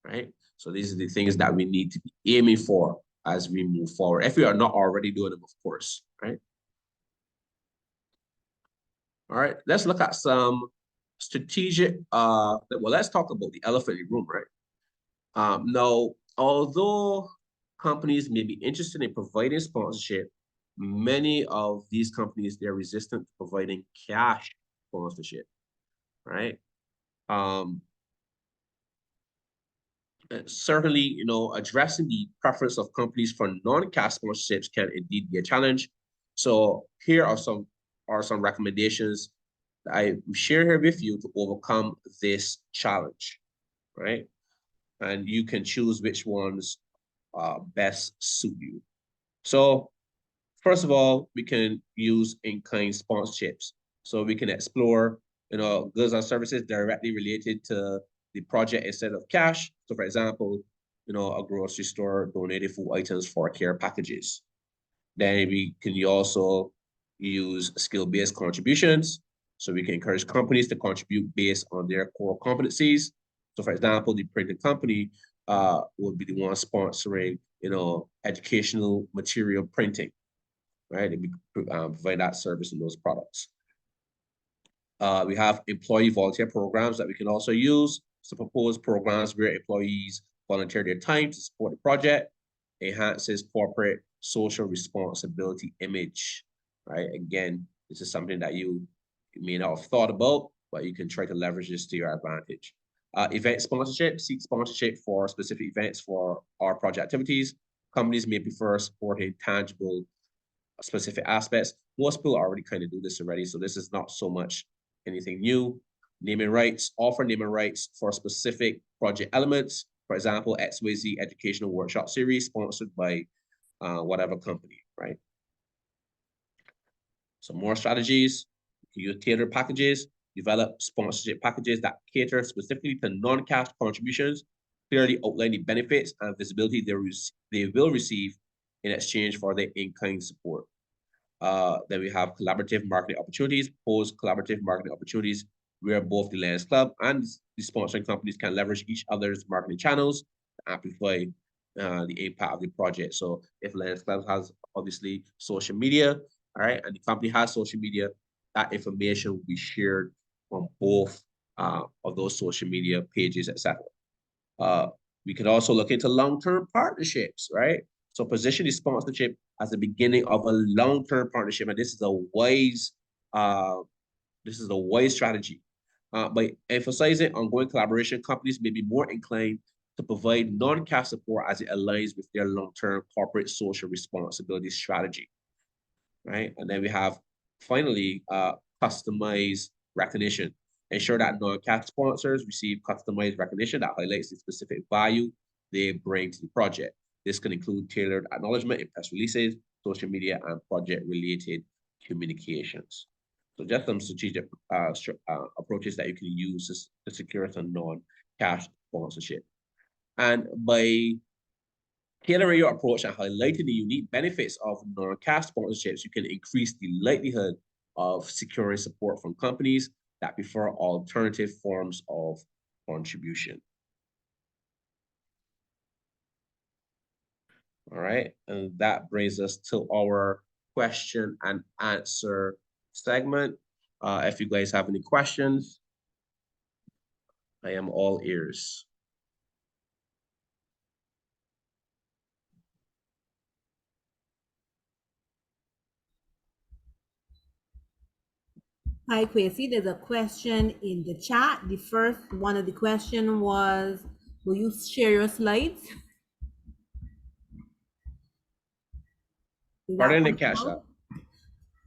right? So these are the things that we need to be aiming for as we move forward, if we are not already doing them, of course, right? All right, let's look at some strategic, well, let's talk about the elephant in the room, right? Now, although companies may be interested in providing sponsorship, many of these companies, they're resistant to providing cash sponsorship, right? Certainly, you know, addressing the preference of companies for non-cash sponsorships can indeed be a challenge. So here are some recommendations that I share here with you to overcome this challenge, right? And you can choose which ones best suit you. So first of all, we can use in-kind sponsorships. So we can explore, you know, goods and services directly related to the project instead of cash. So for example, you know, a grocery store donated food items for care packages. Then we can also use skill-based contributions. So we can encourage companies to contribute based on their core competencies. So for example, the printing company would be the one sponsoring, you know, educational material printing, right? And we provide that service and those products. We have employee volunteer programs that we can also use. So propose programs where employees volunteer their time to support the project, enhances corporate social responsibility image, right? Again, this is something that you may not have thought about, but you can try to leverage this to your advantage. Event sponsorship, seek sponsorship for specific events for our project activities. Companies may prefer supporting tangible specific aspects. Most people already kind of do this already, so this is not so much anything new. Naming rights, offer naming rights for specific project elements. For example, XYZ educational workshop series sponsored by whatever company, right? Some more strategies. You use tailored packages, develop sponsorship packages that cater specifically to non-cash contributions, clearly outline the benefits and visibility they will receive in exchange for their in-kind support. Then we have collaborative marketing opportunities, propose collaborative marketing opportunities where both the Lions Club and the sponsoring companies can leverage each other's marketing channels to amplify the impact of the project. So if Lions Club has a obviously social media, all right, and the company has social media, that information will be shared on both of those social media pages, etc. We could also look into long-term partnerships, right? So position the sponsorship as the beginning of a long-term partnership, and this is a wise strategy. By emphasizing ongoing collaboration, companies may be more inclined to provide non-cash support as it aligns with their long-term corporate social responsibility strategy, right? And then we have finally customized recognition. Ensure that non-cash sponsors receive customized recognition that highlights the specific value they bring to the project. This can include tailored acknowledgement in press releases, social media, and project-related communications. So just some strategic approaches that you can use to secure some non-cash sponsorship. And by tailoring your approach and highlighting the unique benefits of non-cash sponsorships, you can increase the likelihood of securing support from companies that prefer alternative forms of contribution. All right, and that brings us to our question and answer segment. If you guys have any questions, I am all ears. Hi, Quincy. There's a question in the chat. The first one of the question was, will you share your slides? Pardon, didn't catch that.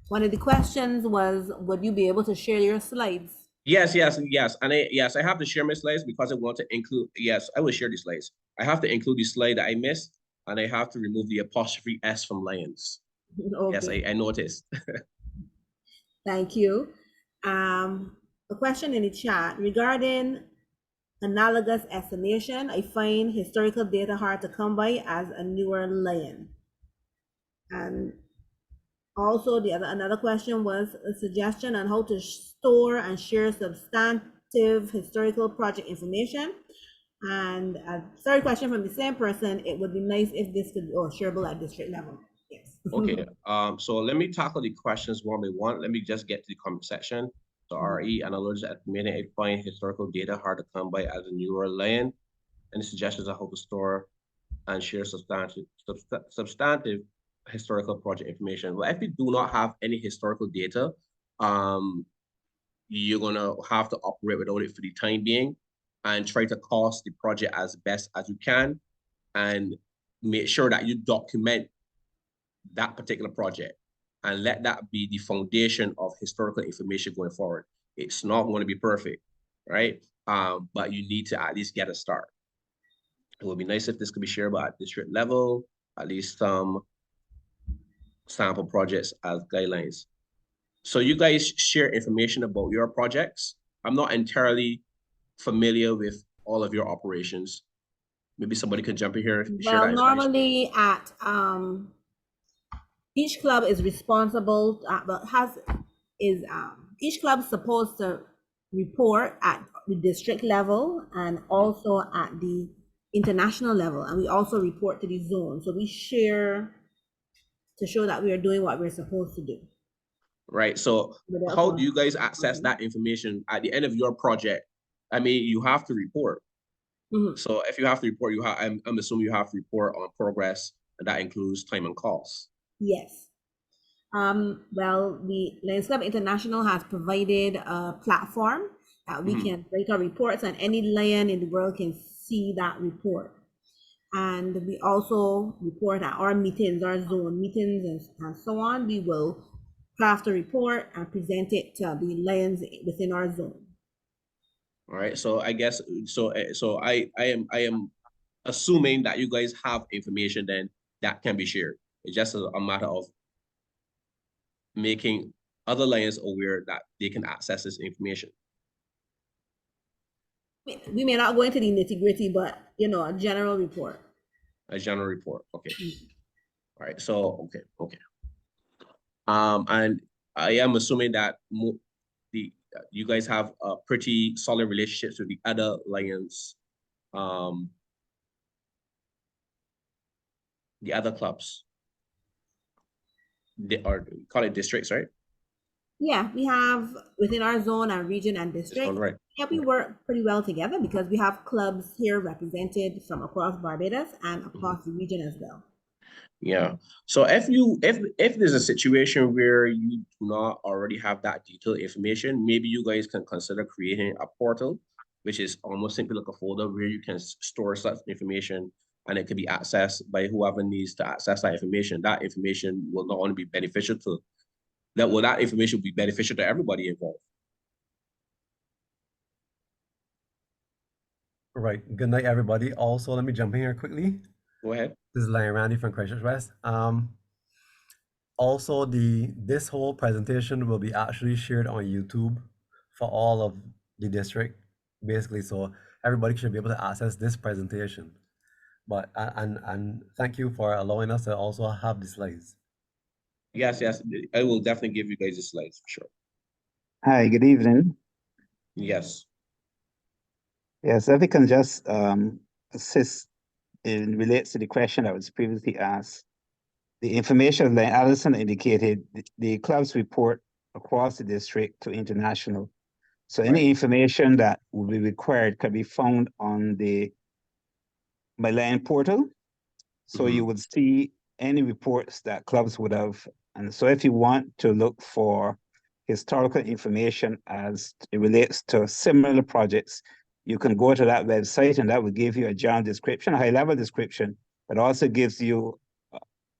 One of the questions was, would you be able to share your slides? Yes. And I have to share my slides because I want to include, yes, I will share the slides. I have to include the slide that I missed, and I have to remove the apostrophe S from Lions. Okay. Yes, I noticed. Thank you. A question in the chat regarding analogous estimation. I find historical data hard to come by as a newer Lion. And also another question was a suggestion on how to store and share substantive historical project information. And a third question from the same person, it would be nice if this could be shareable at district level. Yes. Okay, so let me tackle the questions one by one. Let me just get to the comment section. So RE analysis estimating I find historical data hard to come by as a newer Lion. Any suggestions on how to store and share substantive historical project information? Well, if you do not have any historical data, you're gonna have to operate without it for the time being and try to cost the project as best as you can and make sure that you document that particular project and let that be the foundation of historical information going forward. It's not going to be perfect, right? But you need to at least get a start. It would be nice if this could be shareable at district level, at least some sample projects as guidelines. So you guys share information about your projects. I'm not entirely familiar with all of your operations. Maybe somebody can jump in here. Well, normally at each club is responsible, each club supposed to report at the district level and also at the international level, and we also report to the zone. So we share to show that we are doing what we're supposed to do. Right. So how do you guys access that information at the end of your project? I mean, you have to report. So if you have to report, I'm assuming you have to report on progress, and that includes time and costs. Yes. Well, the Lions Club International has provided a platform that we can write our reports, and any Lion in the world can see that report. And we also report at our meetings, our zone meetings, and so on. We will craft a report and present it to the Lions within our zone. All right. So I guess so I am assuming that you guys have information then that can be shared. It's just a matter of making other Lions aware that they can access this information. We may not go into the nitty-gritty, but a general report. A general report. Okay. All right. So okay. And I am assuming that you guys have pretty solid relationships with the other Lions, the other clubs. or call it districts, right? Yeah, we have within our zone and region and This one, district. right? Yeah, we work pretty well together because we have clubs here represented from across Barbados and across the region as well. Yeah. So if there's a situation where you do not already have that detailed information, maybe you guys can consider creating a portal, which is almost simply like a folder where you can store such information and it can be accessed by whoever needs to access that information. That information will not only be beneficial to that information will be beneficial to everybody involved. Right. Good night, everybody. Also, let me jump in here quickly. Go ahead. This is Lion Randy from Christchurch West. Also, this whole presentation will be actually shared on YouTube for all of the district, basically. So everybody should be able to access this presentation. But and thank you for allowing us to also have the slides. Yes, I will definitely give you guys the slides for sure. Hi, good evening. Yes. Yes, if we can just assist in relates to the question that was previously asked. The information that Alison indicated, the clubs report across the district to international. So any information that will be required can be found on the MyLion portal. So you would see any reports that clubs would have. And so if you want to look for historical information as it relates to similar projects, you can go to that website and that will give you a general description, a high-level description, but also gives you,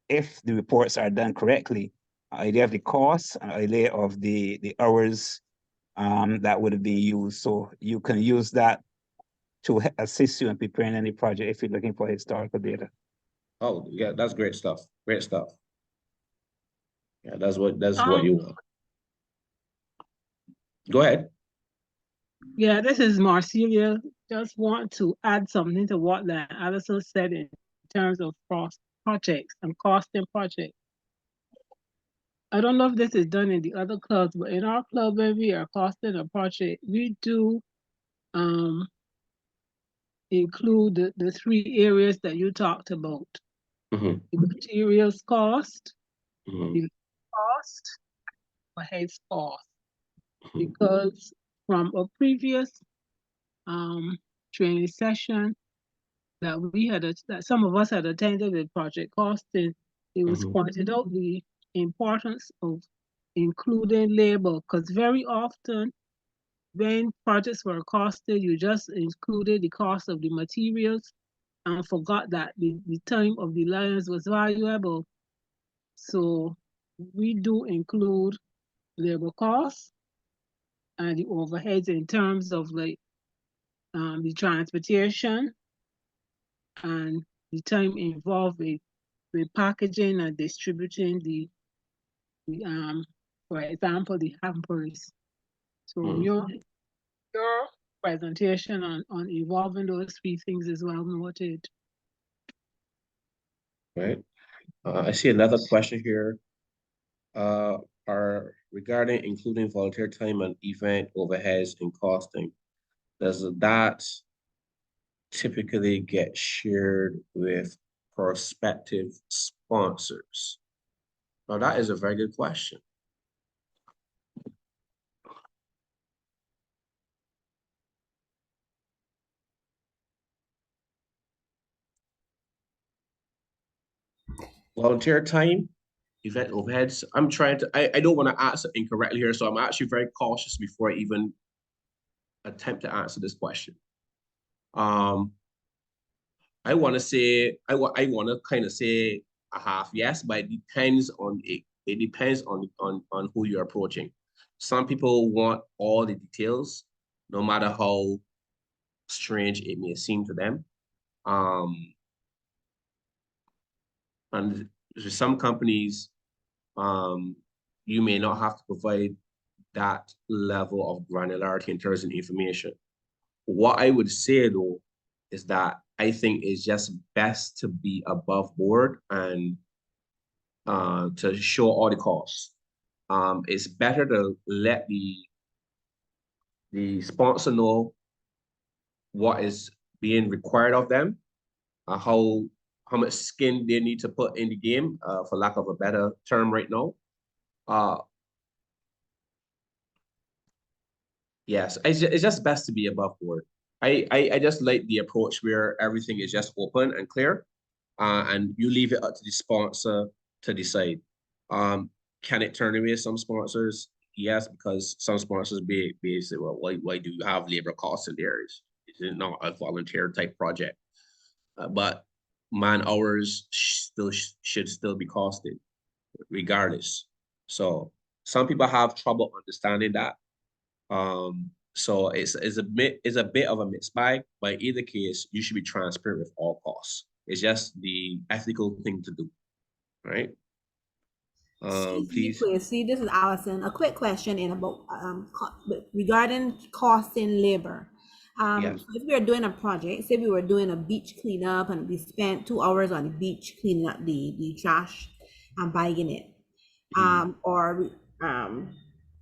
if the reports are done correctly, an idea of the costs, an idea of the hours that would be used. So you can use that to assist you in preparing any project if you're looking for historical data. Oh, yeah, that's great stuff. Great stuff. Yeah, that's what you want. Go ahead. Yeah, this is Marcelia. Just want to add something to what Alison said in terms of projects and costing projects. I don't know if this is done in the other clubs, but in our club, when we are costing a project, we do include the three areas that you talked about. The materials cost, the cost, overheads cost. Because from a previous training session that we had, that some of us had attended with project costing, it was pointed out the importance of including labor, because very often when projects were costed, you just included the cost of the materials and forgot that the time of the Lions was valuable. So we do include labor costs and the overheads in terms of like the transportation and the time involved with packaging and distributing the for example, the hampers. So your presentation on involving those three things is well noted. Right. I see another question here. Are regarding including volunteer time and event overheads in costing. Does that typically get shared with prospective sponsors? Now, that is a very good question. Volunteer time, event overheads. I'm trying to, I don't want to answer incorrectly here, so I'm actually very cautious before I even attempt to answer this question. I want to say, I want to kind of say a half yes, but it depends on it. It depends on who you're approaching. Some people want all the details, no matter how strange it may seem to them. And some companies, you may not have to provide that level of granularity in terms of information. What I would say though, is that I think it's just best to be above board and to show all the costs. It's better to let the sponsor know what is being required of them, how how much skin they need to put in the game, for lack of a better term right now. Yes, it's just best to be above board. I just like the approach where everything is just open and clear, and you leave it up to the sponsor to decide. Can it turn away some sponsors? Yes, because some sponsors be say, well, why do you have labor costs in there? Is it not a volunteer type project? But man hours should still be costed regardless. So some people have trouble understanding that. So it's a bit of a mixed bag, but in either case, you should be transparent with all costs. It's just the ethical thing to do, right? Excuse me, Please. Quincy, this is Allison. A quick question in about regarding cost in labor. Yes. So if we are doing a project, say we were doing a beach cleanup and we spent 2 hours on the beach cleaning up the trash and bagging it. Or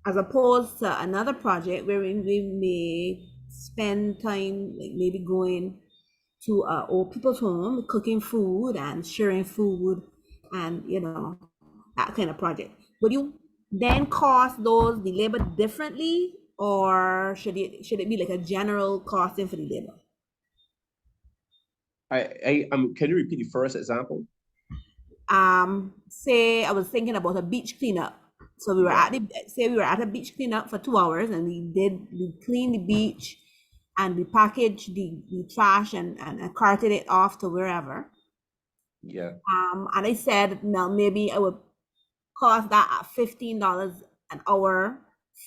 as opposed to another project where we may spend time like maybe going to old people's home, cooking food and sharing food and that kind of project. Would you then cost the labor differently, or should it be like a general costing for the labor? Can you repeat the first example? Say I was thinking about a beach cleanup. So we were at a beach cleanup for 2 hours, and we cleaned the beach and we packaged the trash and carted it off to wherever. Yeah. And I said, now maybe I would cost that at $15 an hour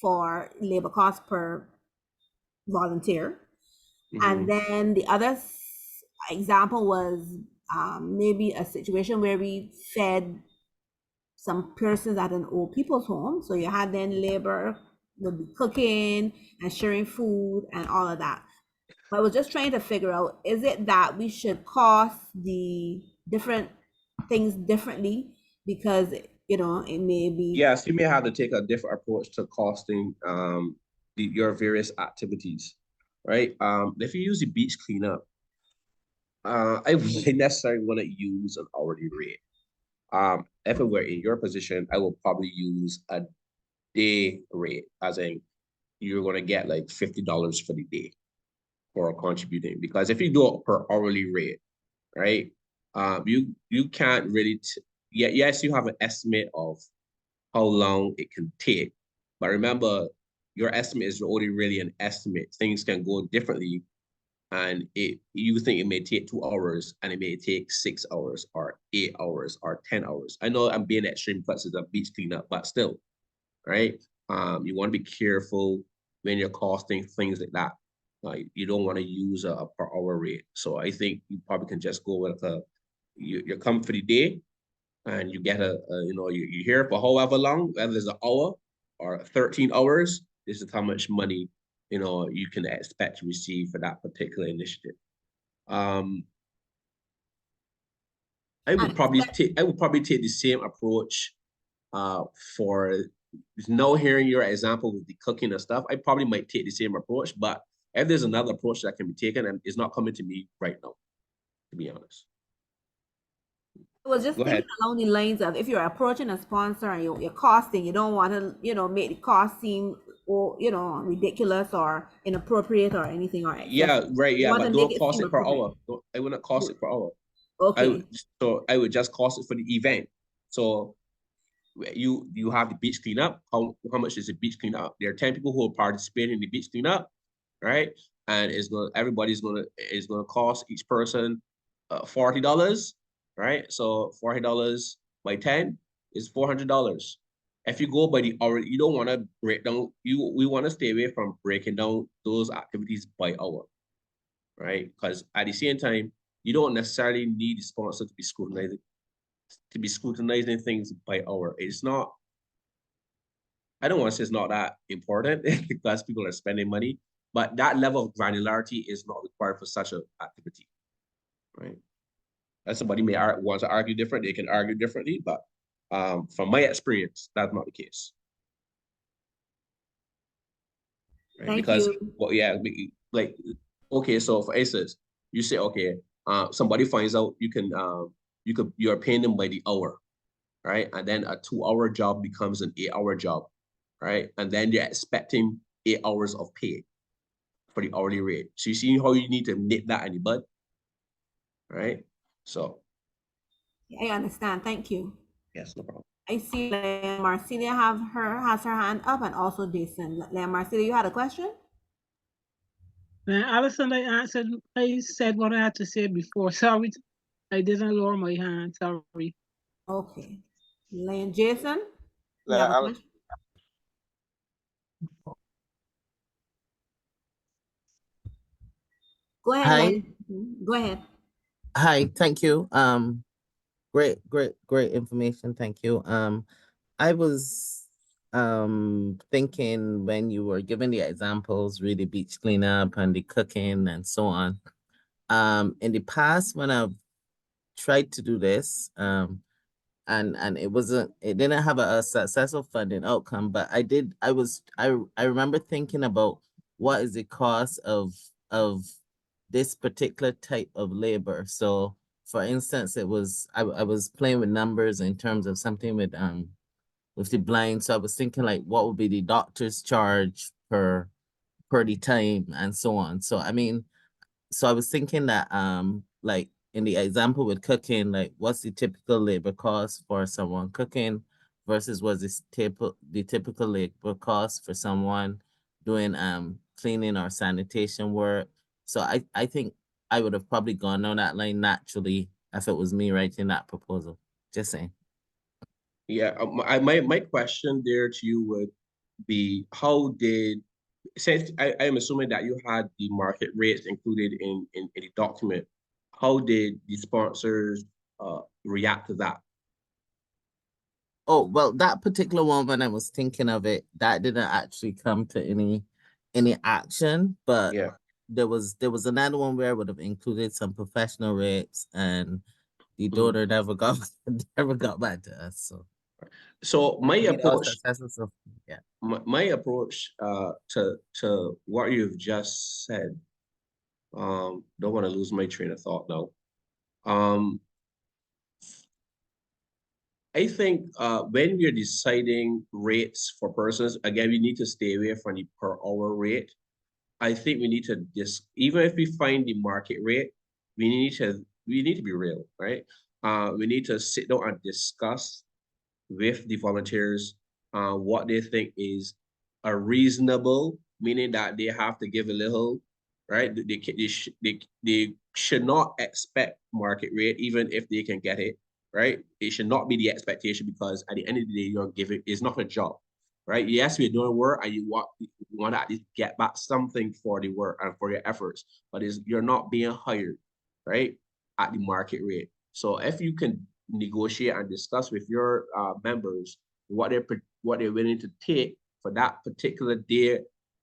for labor cost per volunteer. And then the other example was maybe a situation where we fed some persons at an old people's home. So you had then labor would be cooking and sharing food and all of that. But I was just trying to figure out, is it that we should cost the different things differently because it may be. Yes, you may have to take a different approach to costing your various activities, right? If you use the beach cleanup, I wouldn't necessarily want to use an hourly rate. If it were in your position, I will probably use a day rate, as in you're going to get like $50 for the day for contributing. Because if you do it per hourly rate, right? You can't really yes, you have an estimate of how long it can take, but remember, your estimate is only really an estimate. Things can go differently, and you think it may take 2 hours, and it may take 6 hours, or 8 hours, or 10 hours. I know I'm being extreme because it's a beach cleanup, but still, right? You want to be careful when you're costing things like that. You don't want to use a per hour rate. So I think you probably can just go with you come for the day, and you get you're here for however long, whether it's an hour or 13 hours, this is how much money, you can expect to receive for that particular initiative. I would probably take the same approach for now. Hearing your example with the cooking and stuff, I probably might take the same approach, but if there's another approach that can be taken, and it's not coming to me right now, to be honest. I was just thinking along the lines of, if you're approaching a sponsor and you're costing, you don't want to, make the cost seem ridiculous or inappropriate or anything or excessive. Yeah, right. Yeah, but don't cost it per hour. I wouldn't cost it per hour. Okay. I would just cost it for the event. So you have the beach cleanup. How much is the beach cleanup? There are 10 people who are participating in the beach cleanup, right? And everybody's gonna cost each person $40, right? So $40 by 10 is $400. If you go by the hour, you don't want to break down. We want to stay away from breaking down those activities by hour, right? Because at the same time, you don't necessarily need the sponsor to be scrutinizing things by hour. It's not. I don't want to say it's not that important because people are spending money, but that level of granularity is not required for such an activity, right? As somebody may want to argue different, they can argue differently, but from my experience, that's not the case. Right? Thank you. Well, yeah, like, okay, so for instance, you say, okay, somebody finds out you're paying them by the hour, right? And then a 2-hour job becomes an 8-hour job, right? And then you're expecting 8 hours of pay for the hourly rate. So you see how you need to nip that in the bud, right? So I understand. Thank you. yes, no problem. I see Marcelia has her hand up, and also Jason. Marcelia, you had a question? Alison, I said what I had to say before. Sorry, I didn't lower my hand. Sorry. Okay. Jason, you have a question? Go ahead, Hi. Lane. Go ahead. Hi, thank you. Great information. Thank you. I was thinking when you were giving the examples, really beach cleanup and the cooking and so on. In the past when I've tried to do this, and it didn't have a successful funding outcome, but I remember thinking about what is the cost of this particular type of labor. So for instance, I was playing with numbers in terms of something with the blind. So I was thinking like what would be the doctor's charge per the time and so on. So I mean, so I was thinking that like in the example with cooking, like what's the typical labor cost for someone cooking versus what's the typical labor cost for someone doing cleaning or sanitation work. So I think I would have probably gone down that line naturally if it was me writing that proposal. Just saying. Yeah, my question there to you would be since I am assuming that you had the market rates included in the document, how did the sponsors react to that? Oh, well, that particular one, when I was thinking of it, that didn't actually come to any action, but Yeah. there was another one where I would have included some professional rates, and the Mhm. donor never got never got back to us. So my Maybe that was approach, successful. So yeah. my approach to what you've just said, don't want to lose my train of thought now. I think when we're deciding rates for persons, again, we need to stay away from the per hour rate. I think we need to even if we find the market rate, we need to be real, right? We need to sit down and discuss with the volunteers what they think is a reasonable, meaning that they have to give a little, right? They should not expect market rate even if they can get it, right? It should not be the expectation, because at the end of the day, you're giving, it's not a job, right? Yes, we're doing work and you want to at least get back something for the work and for your efforts, but you're not being hired, right, at the market rate. So if you can negotiate and discuss with your members what they're willing to take for that particular day,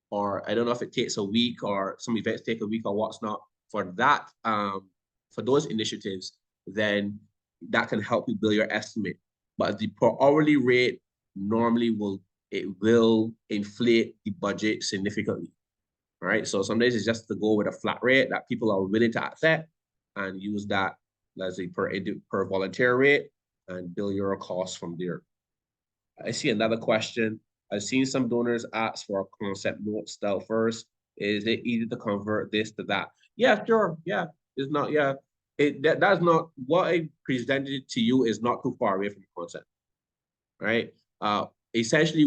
or I don't know if it takes a week or some events take a week or what's not, for that for those initiatives, then that can help you build your estimate. But the per hourly rate normally will inflate the budget significantly. All right. So some days it's just to go with a flat rate that people are willing to accept and use that as a per volunteer rate and bill your costs from there. I see another question. I've seen some donors ask for a concept note style first. Is it easy to convert this to that? Yeah, sure. Yeah, it's not. Yeah, that's not what I presented to you. Is not too far away from the concept, right? Essentially,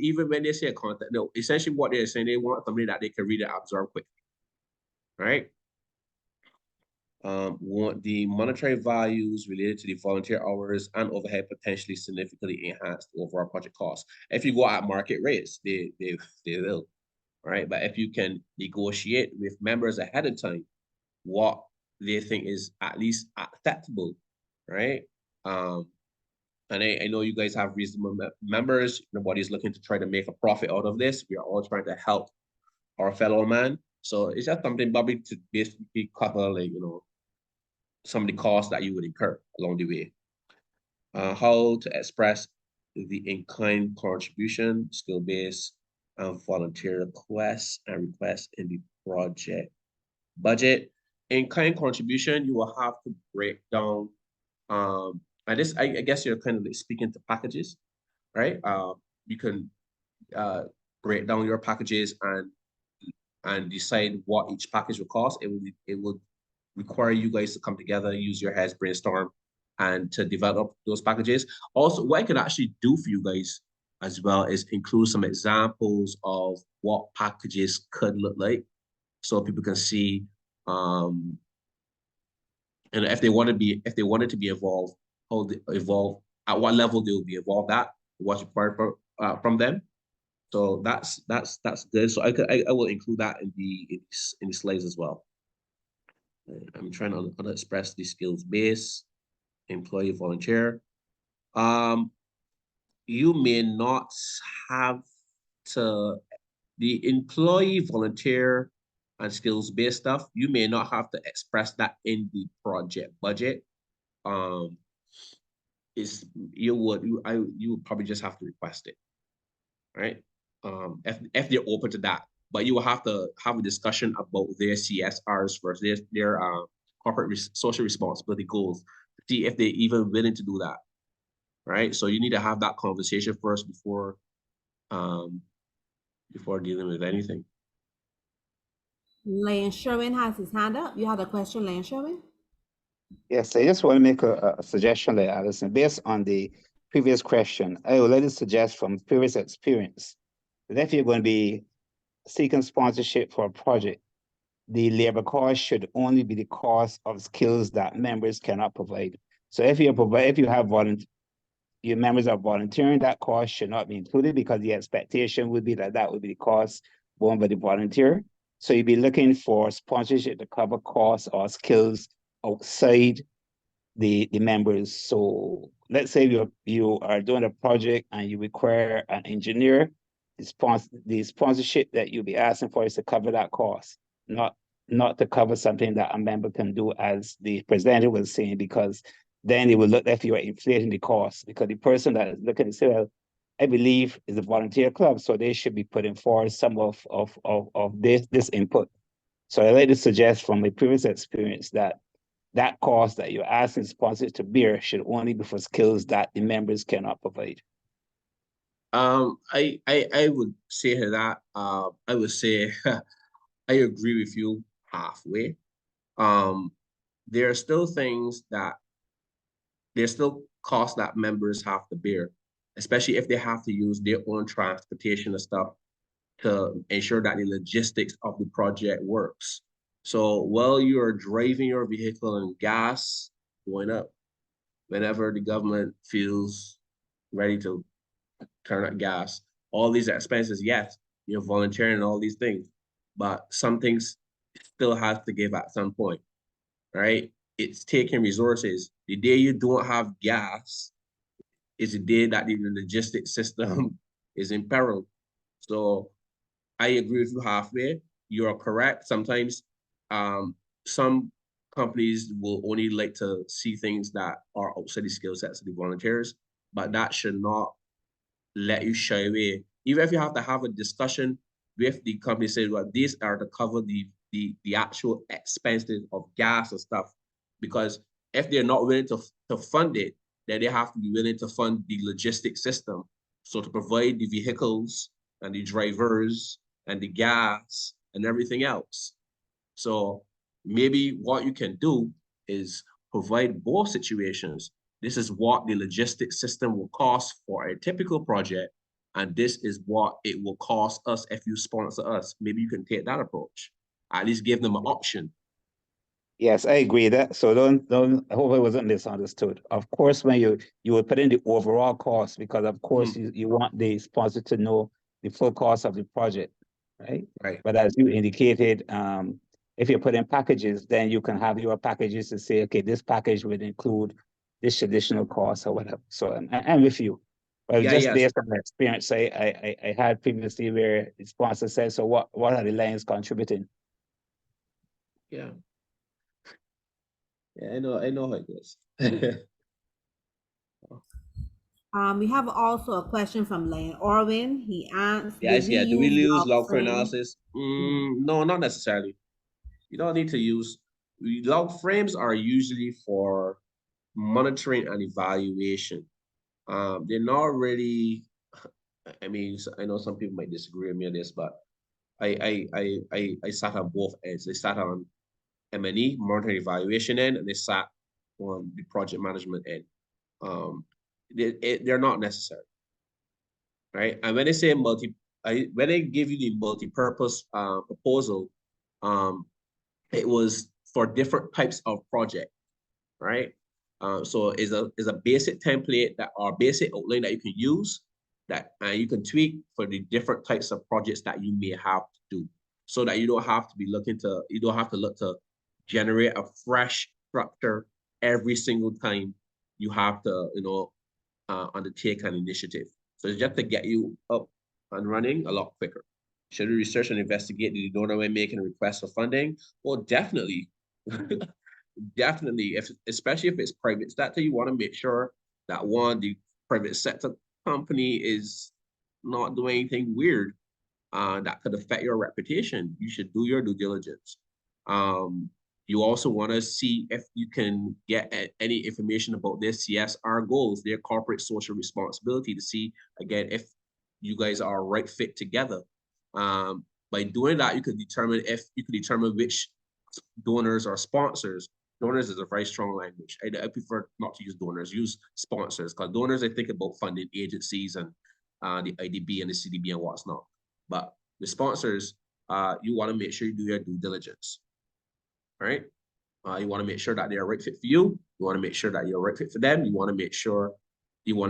even when they say a concept, no, essentially what they're saying, they want something that they can read and absorb quickly, right? Want the monetary values related to the volunteer hours and overhead potentially significantly enhance the overall project cost. If you go at market rates, they will, right? But if you can negotiate with members ahead of time what they think is at least acceptable, right? And I know you guys have reasonable members. Nobody's looking to try to make a profit out of this. We are all trying to help our fellow man. So it's just something probably to basically cover, like, some of the costs that you would incur along the way. How to express the in-kind contribution, skill-based, and volunteer requests in the project budget. in-kind contribution, you will have to break down, and this, I guess you're kind of like speaking to packages, right? You can break down your packages and decide what each package will cost. It will require you guys to come together, use your heads, brainstorm, and to develop those packages. Also, what I could actually do for you guys as well is include some examples of what packages could look like, so people can see, and if they wanted to be involved, how they evolve, at what level they will be involved at, what's required from them. So that's good. So I will include that in the slides as well. I'm trying to express the skills base, employee volunteer. You may not have to, the employee volunteer and skills based stuff, you may not have to express that in the project budget. You would probably just have to request it, right? If they're open to that, but you will have to have a discussion about their CSRs first, their corporate social responsibility goals, to see if they're even willing to do that, right? So you need to have that conversation first before dealing with anything. Lane Sherwin has his hand up. You had a question, Lane Sherwin? Yes, I just want to make a suggestion there, Alison. Based on the previous question, I would like to suggest from previous experience that if you're going to be seeking sponsorship for a project, the labor cost should only be the cost of skills that members cannot provide. So if you have your members are volunteering, that cost should not be included, because the expectation would be that would be the cost borne by the volunteer. So you'd be looking for sponsorship to cover costs or skills outside the members. So let's say you are doing a project and you require an engineer. The sponsorship that you'll be asking for is to cover that cost, not to cover something that a member can do, as the presenter was saying, because then it will look like you are inflating the cost, because the person that is looking to say, well, I believe is a volunteer club, so they should be putting forward some of this input. So I like to suggest from my previous experience that cost that you're asking sponsors to bear should only be for skills that the members cannot provide. I would say that I would say I agree with you halfway. There are still there's still costs that members have to bear, especially if they have to use their own transportation and stuff to ensure that the logistics of the project works. So while you are driving your vehicle and gas going up, whenever the government feels ready to turn up gas, all these expenses, yes, you're volunteering all these things, but some things still have to give at some point, right? It's taking resources. The day you don't have gas is the day that the logistics system is in peril. So I agree with you halfway. You're correct. Sometimes some companies will only like to see things that are outside the skill sets of the volunteers, but that should not let you shy away. Even if you have to have a discussion with the company, say, well, these are to cover the actual expenses of gas and stuff, because if they're not willing to fund it, then they have to be willing to fund the logistics system. So to provide the vehicles and the drivers and the gas and everything else. So maybe what you can do is provide both situations. This is what the logistics system will cost for a typical project, and this is what it will cost us if you sponsor us. Maybe you can take that approach. At least give them an option. Yes, I agree that. So I hope I wasn't misunderstood. Of course, when you would put in the overall cost, because of course you want the sponsor to know the full cost of the project, right? Right. But as you indicated, if you put in packages, then you can have your packages to say, okay, this package would include this additional cost or whatever. So I'm with you. But Yeah, just yes. based on the experience I had previously, where the sponsor said, so what are the lines contributing? Yeah. Yeah, I know how it goes. We have also a question from Lane Orwin. He asked, Yes, yeah. Do we use log for frame? analysis? No, not necessarily. You don't need to use log frames are usually for monitoring and evaluation. They're not really, I mean, I know some people might disagree with me on this, but I sat on both ends. I sat on M&E, monitoring evaluation end, and they sat on the project management end. They're not necessary, right? And when they say when they give you the multi-purpose proposal, it was for different types of project, right? So is a basic template that or basic outline that you can use that you can tweak for the different types of projects that you may have to do, so that you don't have to look to generate a fresh structure every single time you have to undertake an initiative. So it's just to get you up and running a lot quicker. Should we research and investigate the donor when making a request for funding? Well, definitely. Definitely, especially if it's private sector, you want to make sure that the private sector company is not doing anything weird that could affect your reputation. You should do your due diligence. You also want to see if you can get any information about their CSR goals, their corporate social responsibility, to see again if you guys are a right fit together. By doing that, you could determine which donors or sponsors. Donors is a very strong language. I prefer not to use donors, use sponsors, because donors, I think about funding agencies and the IDB and the CDB and what's not. But the sponsors, you want to make sure you do your due diligence, right? You want to make sure that they're a right fit for you. You want to make sure that you're a right fit for them. You want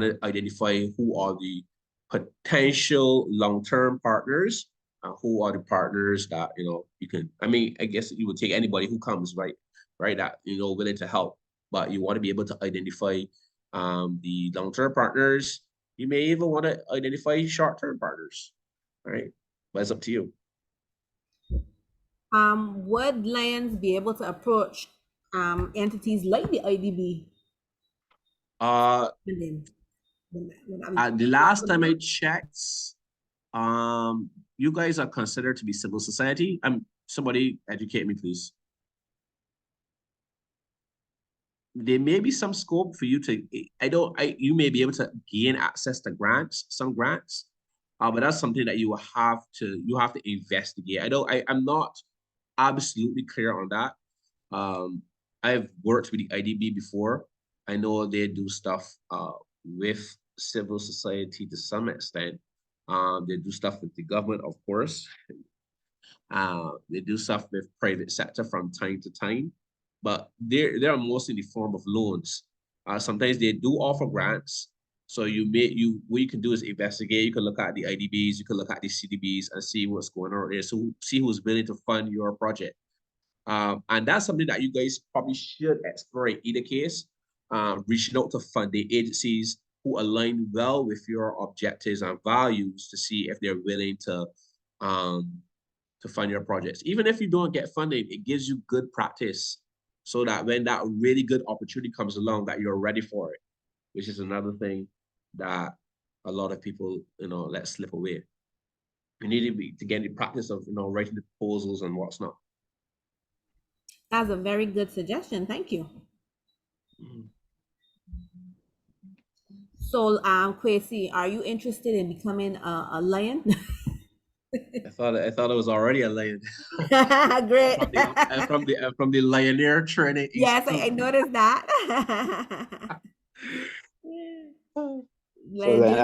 to identify who are the potential long-term partners, who are the partners that, you can, I mean, I guess you would take anybody who comes, right, that, willing to help, but you want to be able to identify the long-term partners. You may even want to identify short-term partners, right? But it's up to you. Would Lions be able to approach entities like the IDB? The last time I checked, you guys are considered to be civil society. Somebody educate me, please. There may be some scope for you to, you may be able to gain access to some grants, but that's something that you have to investigate. I'm not absolutely clear on that. I've worked with the IDB before. I know they do stuff with civil society to some extent. They do stuff with the government, of course. They do stuff with private sector from time to time, but they're mostly in the form of loans. Sometimes they do offer grants. So what you can do is investigate. You can look at the IDBs, you can look at the CDBs and see what's going on there. So see who's willing to fund your project. And that's something that you guys probably should explore in either case. Reaching out to funding agencies who align well with your objectives and values to see if they're willing to fund your projects. Even if you don't get funding, it gives you good practice so that when that really good opportunity comes along, that you're ready for it, which is another thing that a lot of people, let slip away. You need to get the practice of, writing the proposals and what's not. That's a very good suggestion. Thank you. Mm-hmm. So, Kwesi, are you interested in becoming a lion? I thought it was already a lion. Great. from the Lioneer training. Yes, I noticed that. So then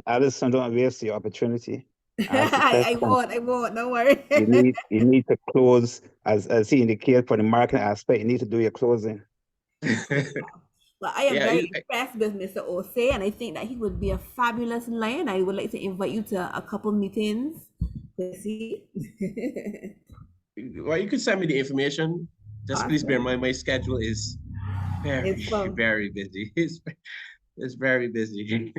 Addison, don't waste the opportunity. I won't. Don't worry. You need to close, as he indicated, for the marketing aspect. You need to do your closing. Well, I am very impressed with Mr. Osei, and I think that he would be a fabulous lion. I would like to invite you to a couple meetings. Well, you can send me the information. Just please bear in mind my schedule is very busy. It's very busy.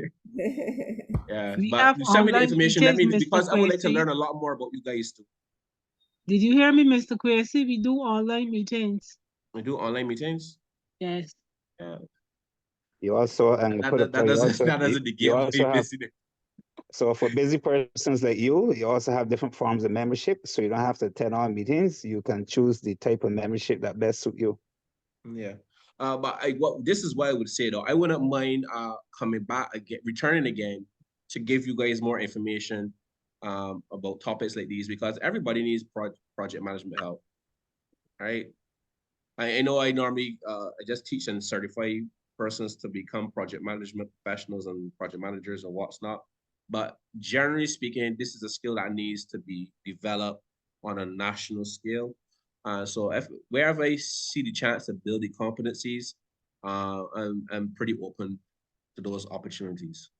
Yeah, but send me the information. Because I would like to learn a lot more about you guys too. Did you hear me, Mr. Kwesi? We do online meetings. We do online meetings? Yes. You also, that doesn't negate my busyness. So for busy persons like you also have different forms of membership. So you don't have to attend all meetings. You can choose the type of membership that best suit you. Yeah. But this is what I would say though. I wouldn't mind coming back again, returning again to give you guys more information about topics like these because everybody needs project management help, right? I know I normally I just teach and certify persons to become project management professionals and project managers and what's not. But generally speaking, this is a skill that needs to be developed on a national scale. So if wherever I see the chance to build the competencies, I'm pretty open to those opportunities.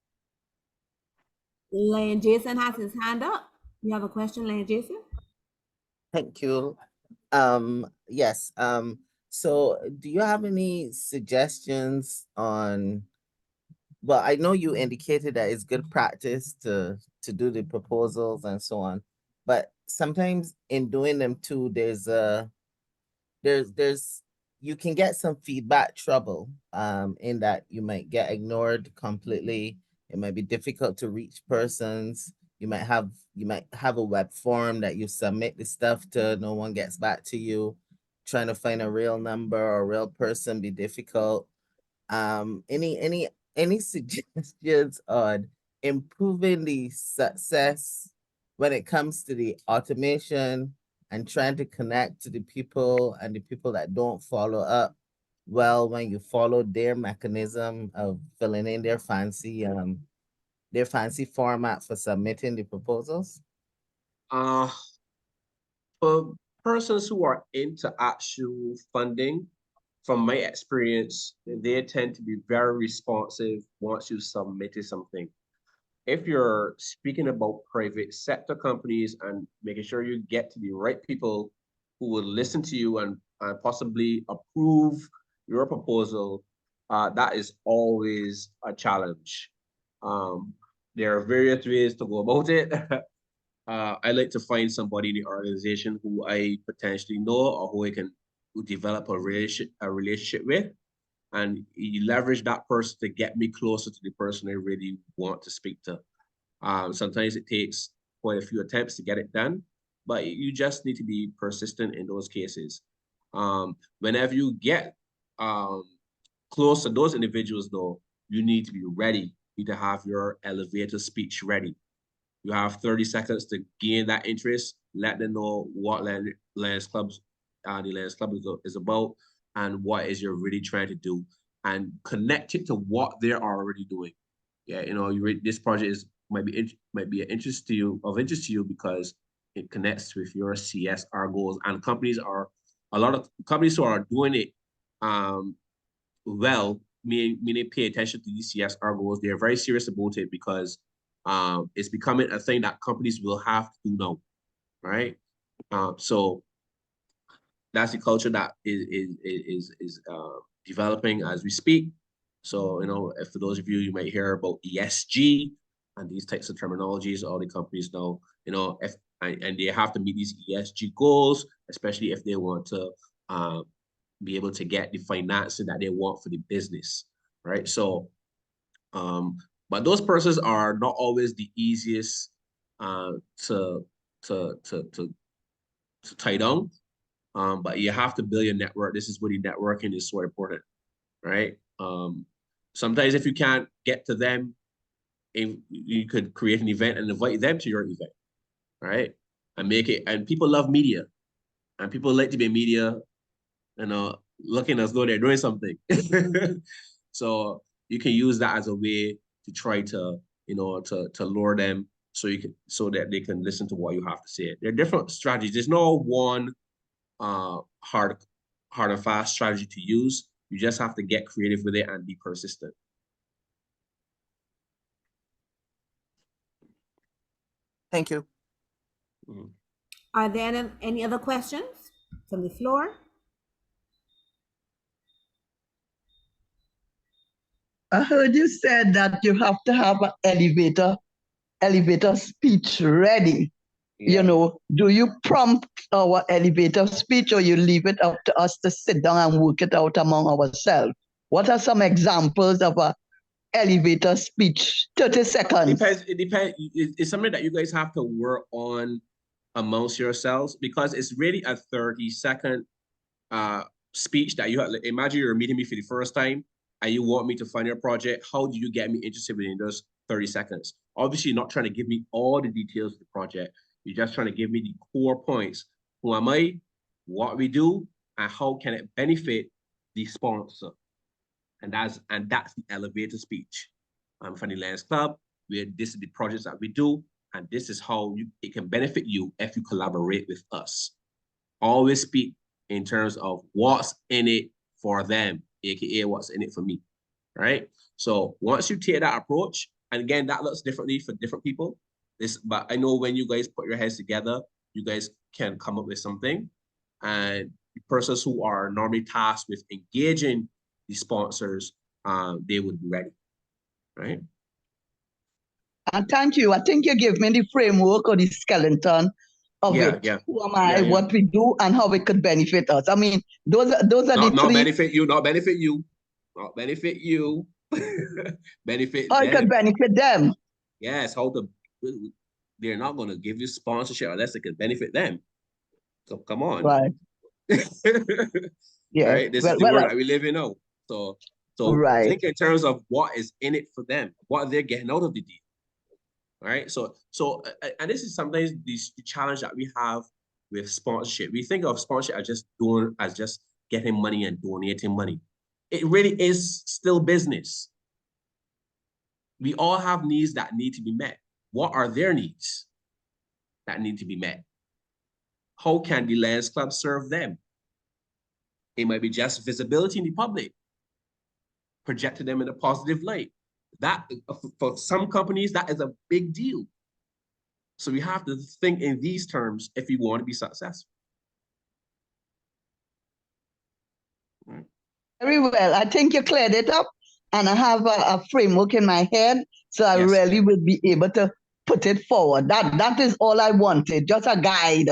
Lion Jason has his hand up. You have a question, Lion Jason? Thank you. Yes. So do you have any suggestions on, well, I know you indicated that it's good practice to do the proposals and so on, but sometimes in doing them too, there's you can get some feedback trouble in that you might get ignored completely. It might be difficult to reach persons. You might have a web form that you submit the stuff to, no one gets back to you. Trying to find a real number or a real person be difficult. Any suggestions on improving the success when it comes to the automation and trying to connect to the people and the people that don't follow up well when you follow their mechanism of filling in their fancy format for submitting the proposals? For persons who are into actual funding, from my experience, they tend to be very responsive once you submitted something. If you're speaking about private sector companies and making sure you get to the right people who will listen to you and possibly approve your proposal, that is always a challenge. There are various ways to go about it. I like to find somebody in the organization who I potentially know or who I can develop a relationship with, and you leverage that person to get me closer to the person I really want to speak to. Sometimes it takes quite a few attempts to get it done, but you just need to be persistent in those cases. Whenever you get close to those individuals, though, you need to be ready. You need to have your elevator speech ready. You have 30 seconds to gain that interest, let them know what Lions Clubs, the Lions Club is about, and what is you're really trying to do, and connect it to what they're already doing. Yeah, you know, this project might be an interest to you because it connects with your CSR goals, and a lot of companies who are doing it well, meaning pay attention to these CSR goals. They're very serious about it because it's becoming a thing that companies will have to do now, right? So that's the culture that is developing as we speak. So, you know, if for those of you, you might hear about ESG and these types of terminologies, all the companies know, you know, and they have to meet these ESG goals, especially if they want to be able to get the financing that they want for the business, right? So, but those persons are not always the easiest to tie down. But you have to build your network. This is where the networking is so important, right? Sometimes if you can't get to them, you could create an event and invite them to your event, right? And make it, and people love media, and people like to be media, you know, looking as though they're doing something. So you can use that as a way to try to, you know, to lure them so that they can listen to what you have to say. There are different strategies. There's no one hard and fast strategy to use. You just have to get creative with it and be persistent. Thank you. Are there any other questions from the floor? I heard you said that you have to have an elevator speech ready. Yeah. You know, do you prompt our elevator speech or you leave it up to us to sit down and work it out among ourselves? What are some examples of a elevator speech, 30 seconds. It depends. It's something that you guys have to work on amongst yourselves, because it's really a 30-second speech that you have. Like, imagine you're meeting me for the first time and you want me to fund your project. How do you get me interested within those 30 seconds? Obviously, you're not trying to give me all the details of the project. You're just trying to give me the core points. Who am I? What we do, and how can it benefit the sponsor? And that's the elevator speech. From the Lions Club, where this is the projects that we do, and this is how it can benefit you if you collaborate with us. Always speak in terms of what's in it for them, aka what's in it for me, right? So once you take that approach, and again, that looks differently for different people. But I know when you guys put your heads together, you guys can come up with something. And the persons who are normally tasked with engaging the sponsors, they would be ready, right? And thank you. I think you gave me the framework or the skeleton of it. Yeah. Who am I, Yeah. what we do, and how it could benefit us. I mean, those are the Not three. benefit you, not benefit you, not benefit you, benefit How it could them. benefit them. Yes, they're not going to give you sponsorship unless it can benefit them. So come on. Right. Yeah. Right? This is the world that we live in now. So right. think in terms of what is in it for them, what they're getting out of the deal. Right? So and this is sometimes the challenge that we have with sponsorship. We think of sponsorship as just getting money and donating money. It really is still business. We all have needs that need to be met. What are their needs that need to be met? How can the Lions Club serve them? It might be just visibility in the public, projecting them in a positive light. That, for some companies, that is a big deal. So we have to think in these terms if we want to be successful. Right. Very well. I think you cleared it up, and I have a framework in my head, so I Yes. really will be able to put it forward. That is all I wanted, just a guide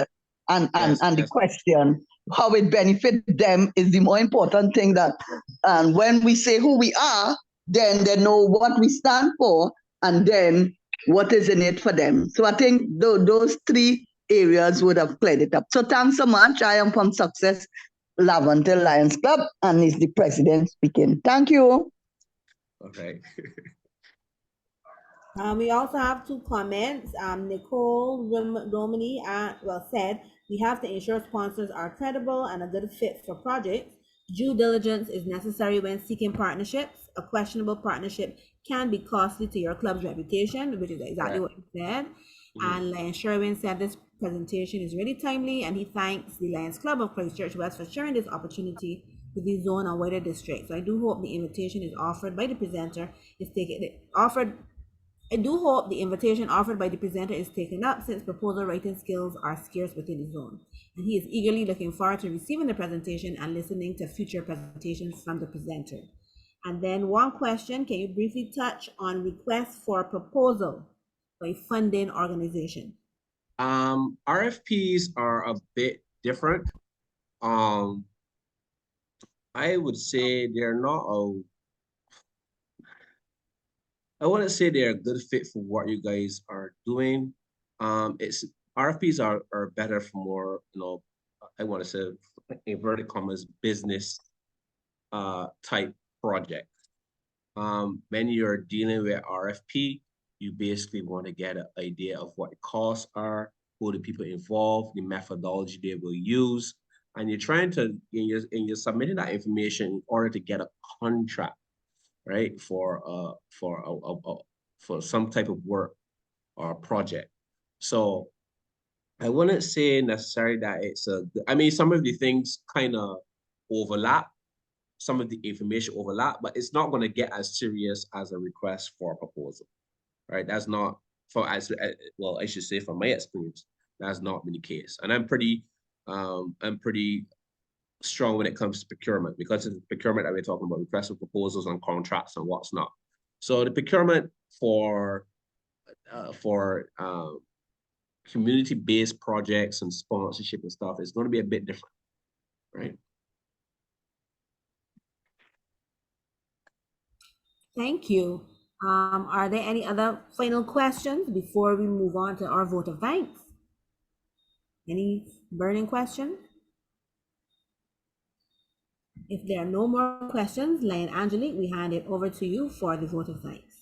and the question. How it benefits them is the more important thing. That, and when we say who we are, then they know what we stand for, and then what is in it for them. So I think those three areas would have cleared it up. So thanks so much. I am from Success Laventille Lions Club, and is the president speaking. Thank you. Okay. We also have two comments. Nicole Romani said, we have to ensure sponsors are credible and a good fit for projects. Due diligence is necessary when seeking partnerships. A questionable partnership can be costly to your club's reputation, which is exactly what you said. And Lion Sherwin said this presentation is really timely, and he thanks the Lions Club of Christchurch West for sharing this opportunity with the zone and wider district. So I do hope the invitation is offered by the presenter is I do hope the invitation offered by the presenter is taken up, since proposal writing skills are scarce within the zone. And he is eagerly looking forward to receiving the presentation and listening to future presentations from the presenter. And then one question, can you briefly touch on requests for proposal for a funding organization? RFPs are a bit different. I would say they're not I wouldn't say they're a good fit for what you guys are doing. RFPs are better for more, I want to say inverted commas, business type project. When you're dealing with RFP, you basically want to get an idea of what the costs are, who the people involved, the methodology they will use, and you're trying to, you're submitting that information in order to get a contract, right, for some type of work or project. So I wouldn't say necessarily that some of the things kind of overlap, some of the information overlap, but it's not going to get as serious as a request for a proposal, right? That's not, I should say from my experience, that's not been the case. And I'm pretty strong when it comes to procurement, because it's procurement that we're talking about, requests for proposals on contracts and what's not. So the procurement for community-based projects and sponsorship and stuff is going to be a bit different, right? Thank you. Are there any other final questions before we move on to our vote of thanks? Any burning questions? If there are no more questions, Lion Angelique, we hand it over to you for the vote of thanks.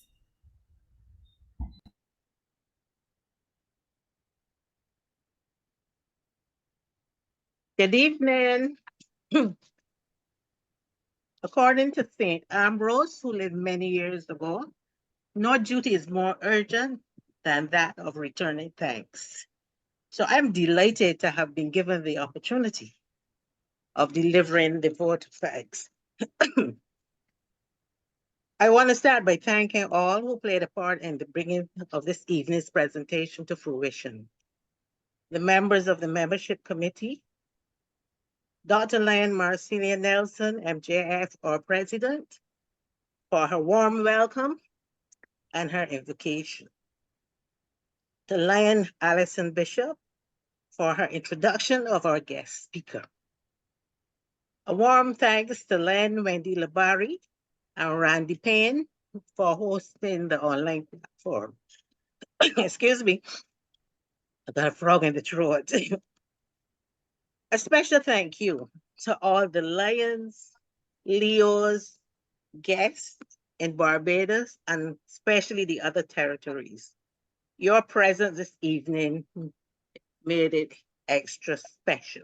Good evening. According to St. Ambrose, who lived many years ago, no duty is more urgent than that of returning thanks. So I'm delighted to have been given the opportunity of delivering the vote of thanks. I want to start by thanking all who played a part in the bringing of this evening's presentation to fruition. The members of the membership committee, Dr. Lion Marcelia Nelson, MJF, our president, for her warm welcome and her invocation. To Lion Allison Bishop for her introduction of our guest speaker. A warm thanks to Len Wendy Labari and Randy Payne for hosting the online platform. Excuse me, I got a frog in the throat. A special thank you to all the Lions, Leos, guests in Barbados, and especially the other territories. Your presence this evening made it extra special.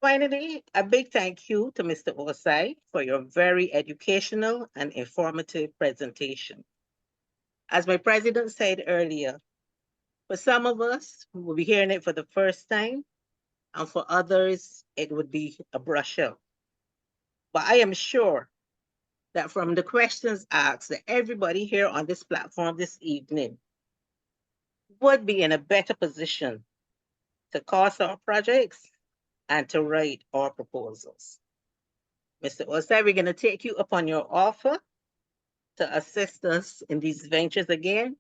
Finally, a big thank you to Mr. Osai for your very educational and informative presentation. As my president said earlier, for some of us who will be hearing it for the first time, and for others, it would be a brush up. But I am sure that from the questions asked, that everybody here on this platform this evening would be in a better position to cost our projects and to write our proposals. Mr. Osai, we're going to take you upon your offer to assist us in these ventures again.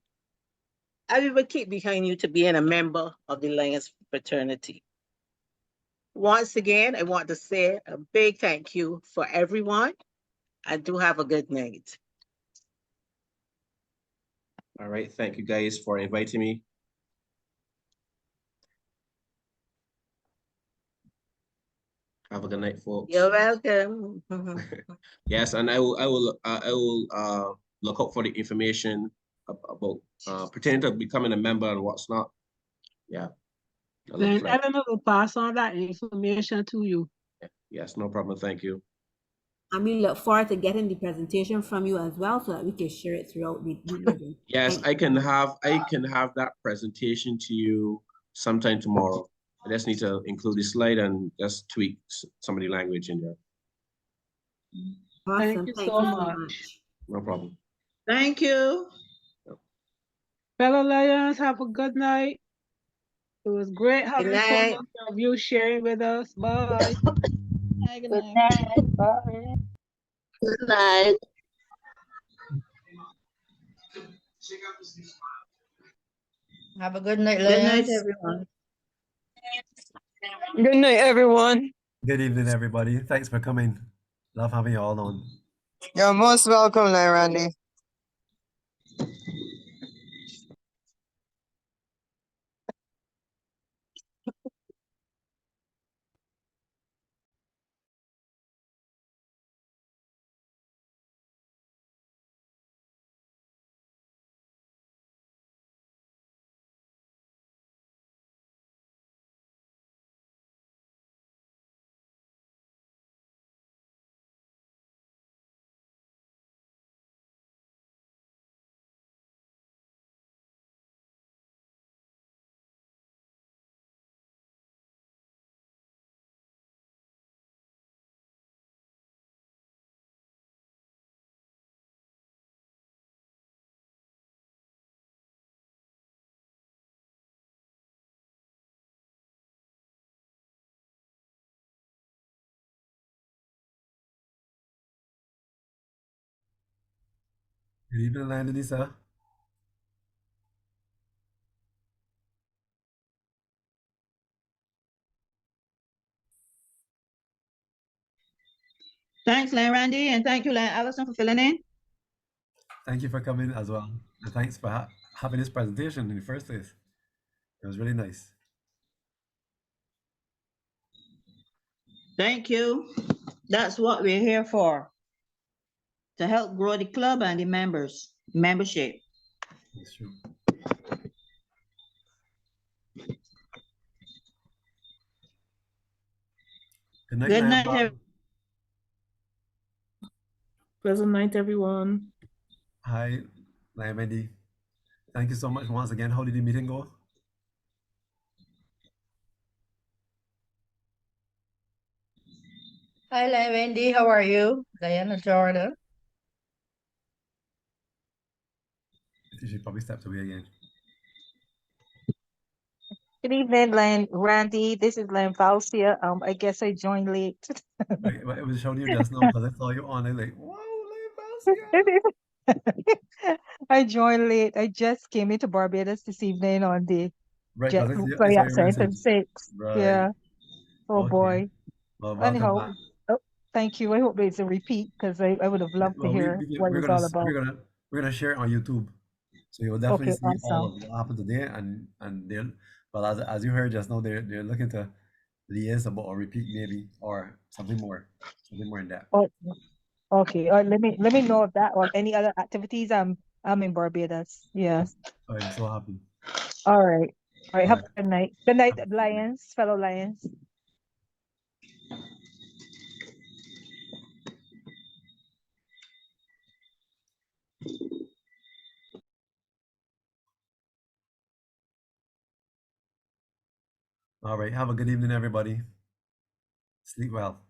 I will keep behind you to being a member of the Lions fraternity. Once again, I want to say a big thank you for everyone, and do have a good night. All right, thank you guys for inviting me. Have a good night, folks. You're welcome. Yes, and I will look up for the information about pertaining to becoming a member and what's not. Yeah. Then Eleanor will pass on that information to you. Yes, no problem. Thank you. And we look forward to getting the presentation from you as well so that we can share it throughout the meeting. Yes, I can have that presentation to you sometime tomorrow. I just need to include the slide and just tweak some of the language in there. Awesome. Thank you so much. No problem. Thank you. Fellow Lions, have a good night. It was great having so many of you sharing with us. Bye. Good night. Bye. Good night. Have a good night, Good night, Lions. everyone. Good night, everyone. Good evening, everybody. Thanks for coming. Love having you all on. You're most welcome, Randy. Good evening, Lisa. Thanks, Len Randy, and thank you, Len Allison, for filling in. thank you for coming as well. And thanks for having this presentation in the first place. It was really nice. Thank you. That's what we're here for. To help grow the club and the membership. That's true. Good night, Good Lion night, Bob. Pleasant night, everyone. Hi, Lion Wendy. Thank you so much once again. How did the meeting go? Hi, Wendy. How are you? Diana Jordan. She probably stepped away again. Good evening, Randy. This is Len Valsia. I guess I joined late. Right, but it was showing you just now because I saw you on. I like, wow, Lion Valsia. I joined late. I just came into Barbados this evening on the Right, jet because I flight saw at your message. 6. Right. Yeah. Oh Okay. boy. Well, welcome Anyhow, back. oh, thank you. I hope it's a repeat because I would have loved to Well, hear what we're it's gonna all about. we're gonna share it on YouTube, so you'll definitely Okay, see all awesome. of what happened today, and they'll. Well, as you heard just now, they're looking to liaise about or repeat maybe or something more in depth. Oh, okay. Let me know of that or any other activities. I'm in Barbados. Yeah. I'm so happy. All right. All right. Have Right. a good night. Good night, Lions, fellow Lions. All right. Have a good evening, everybody. Sleep well.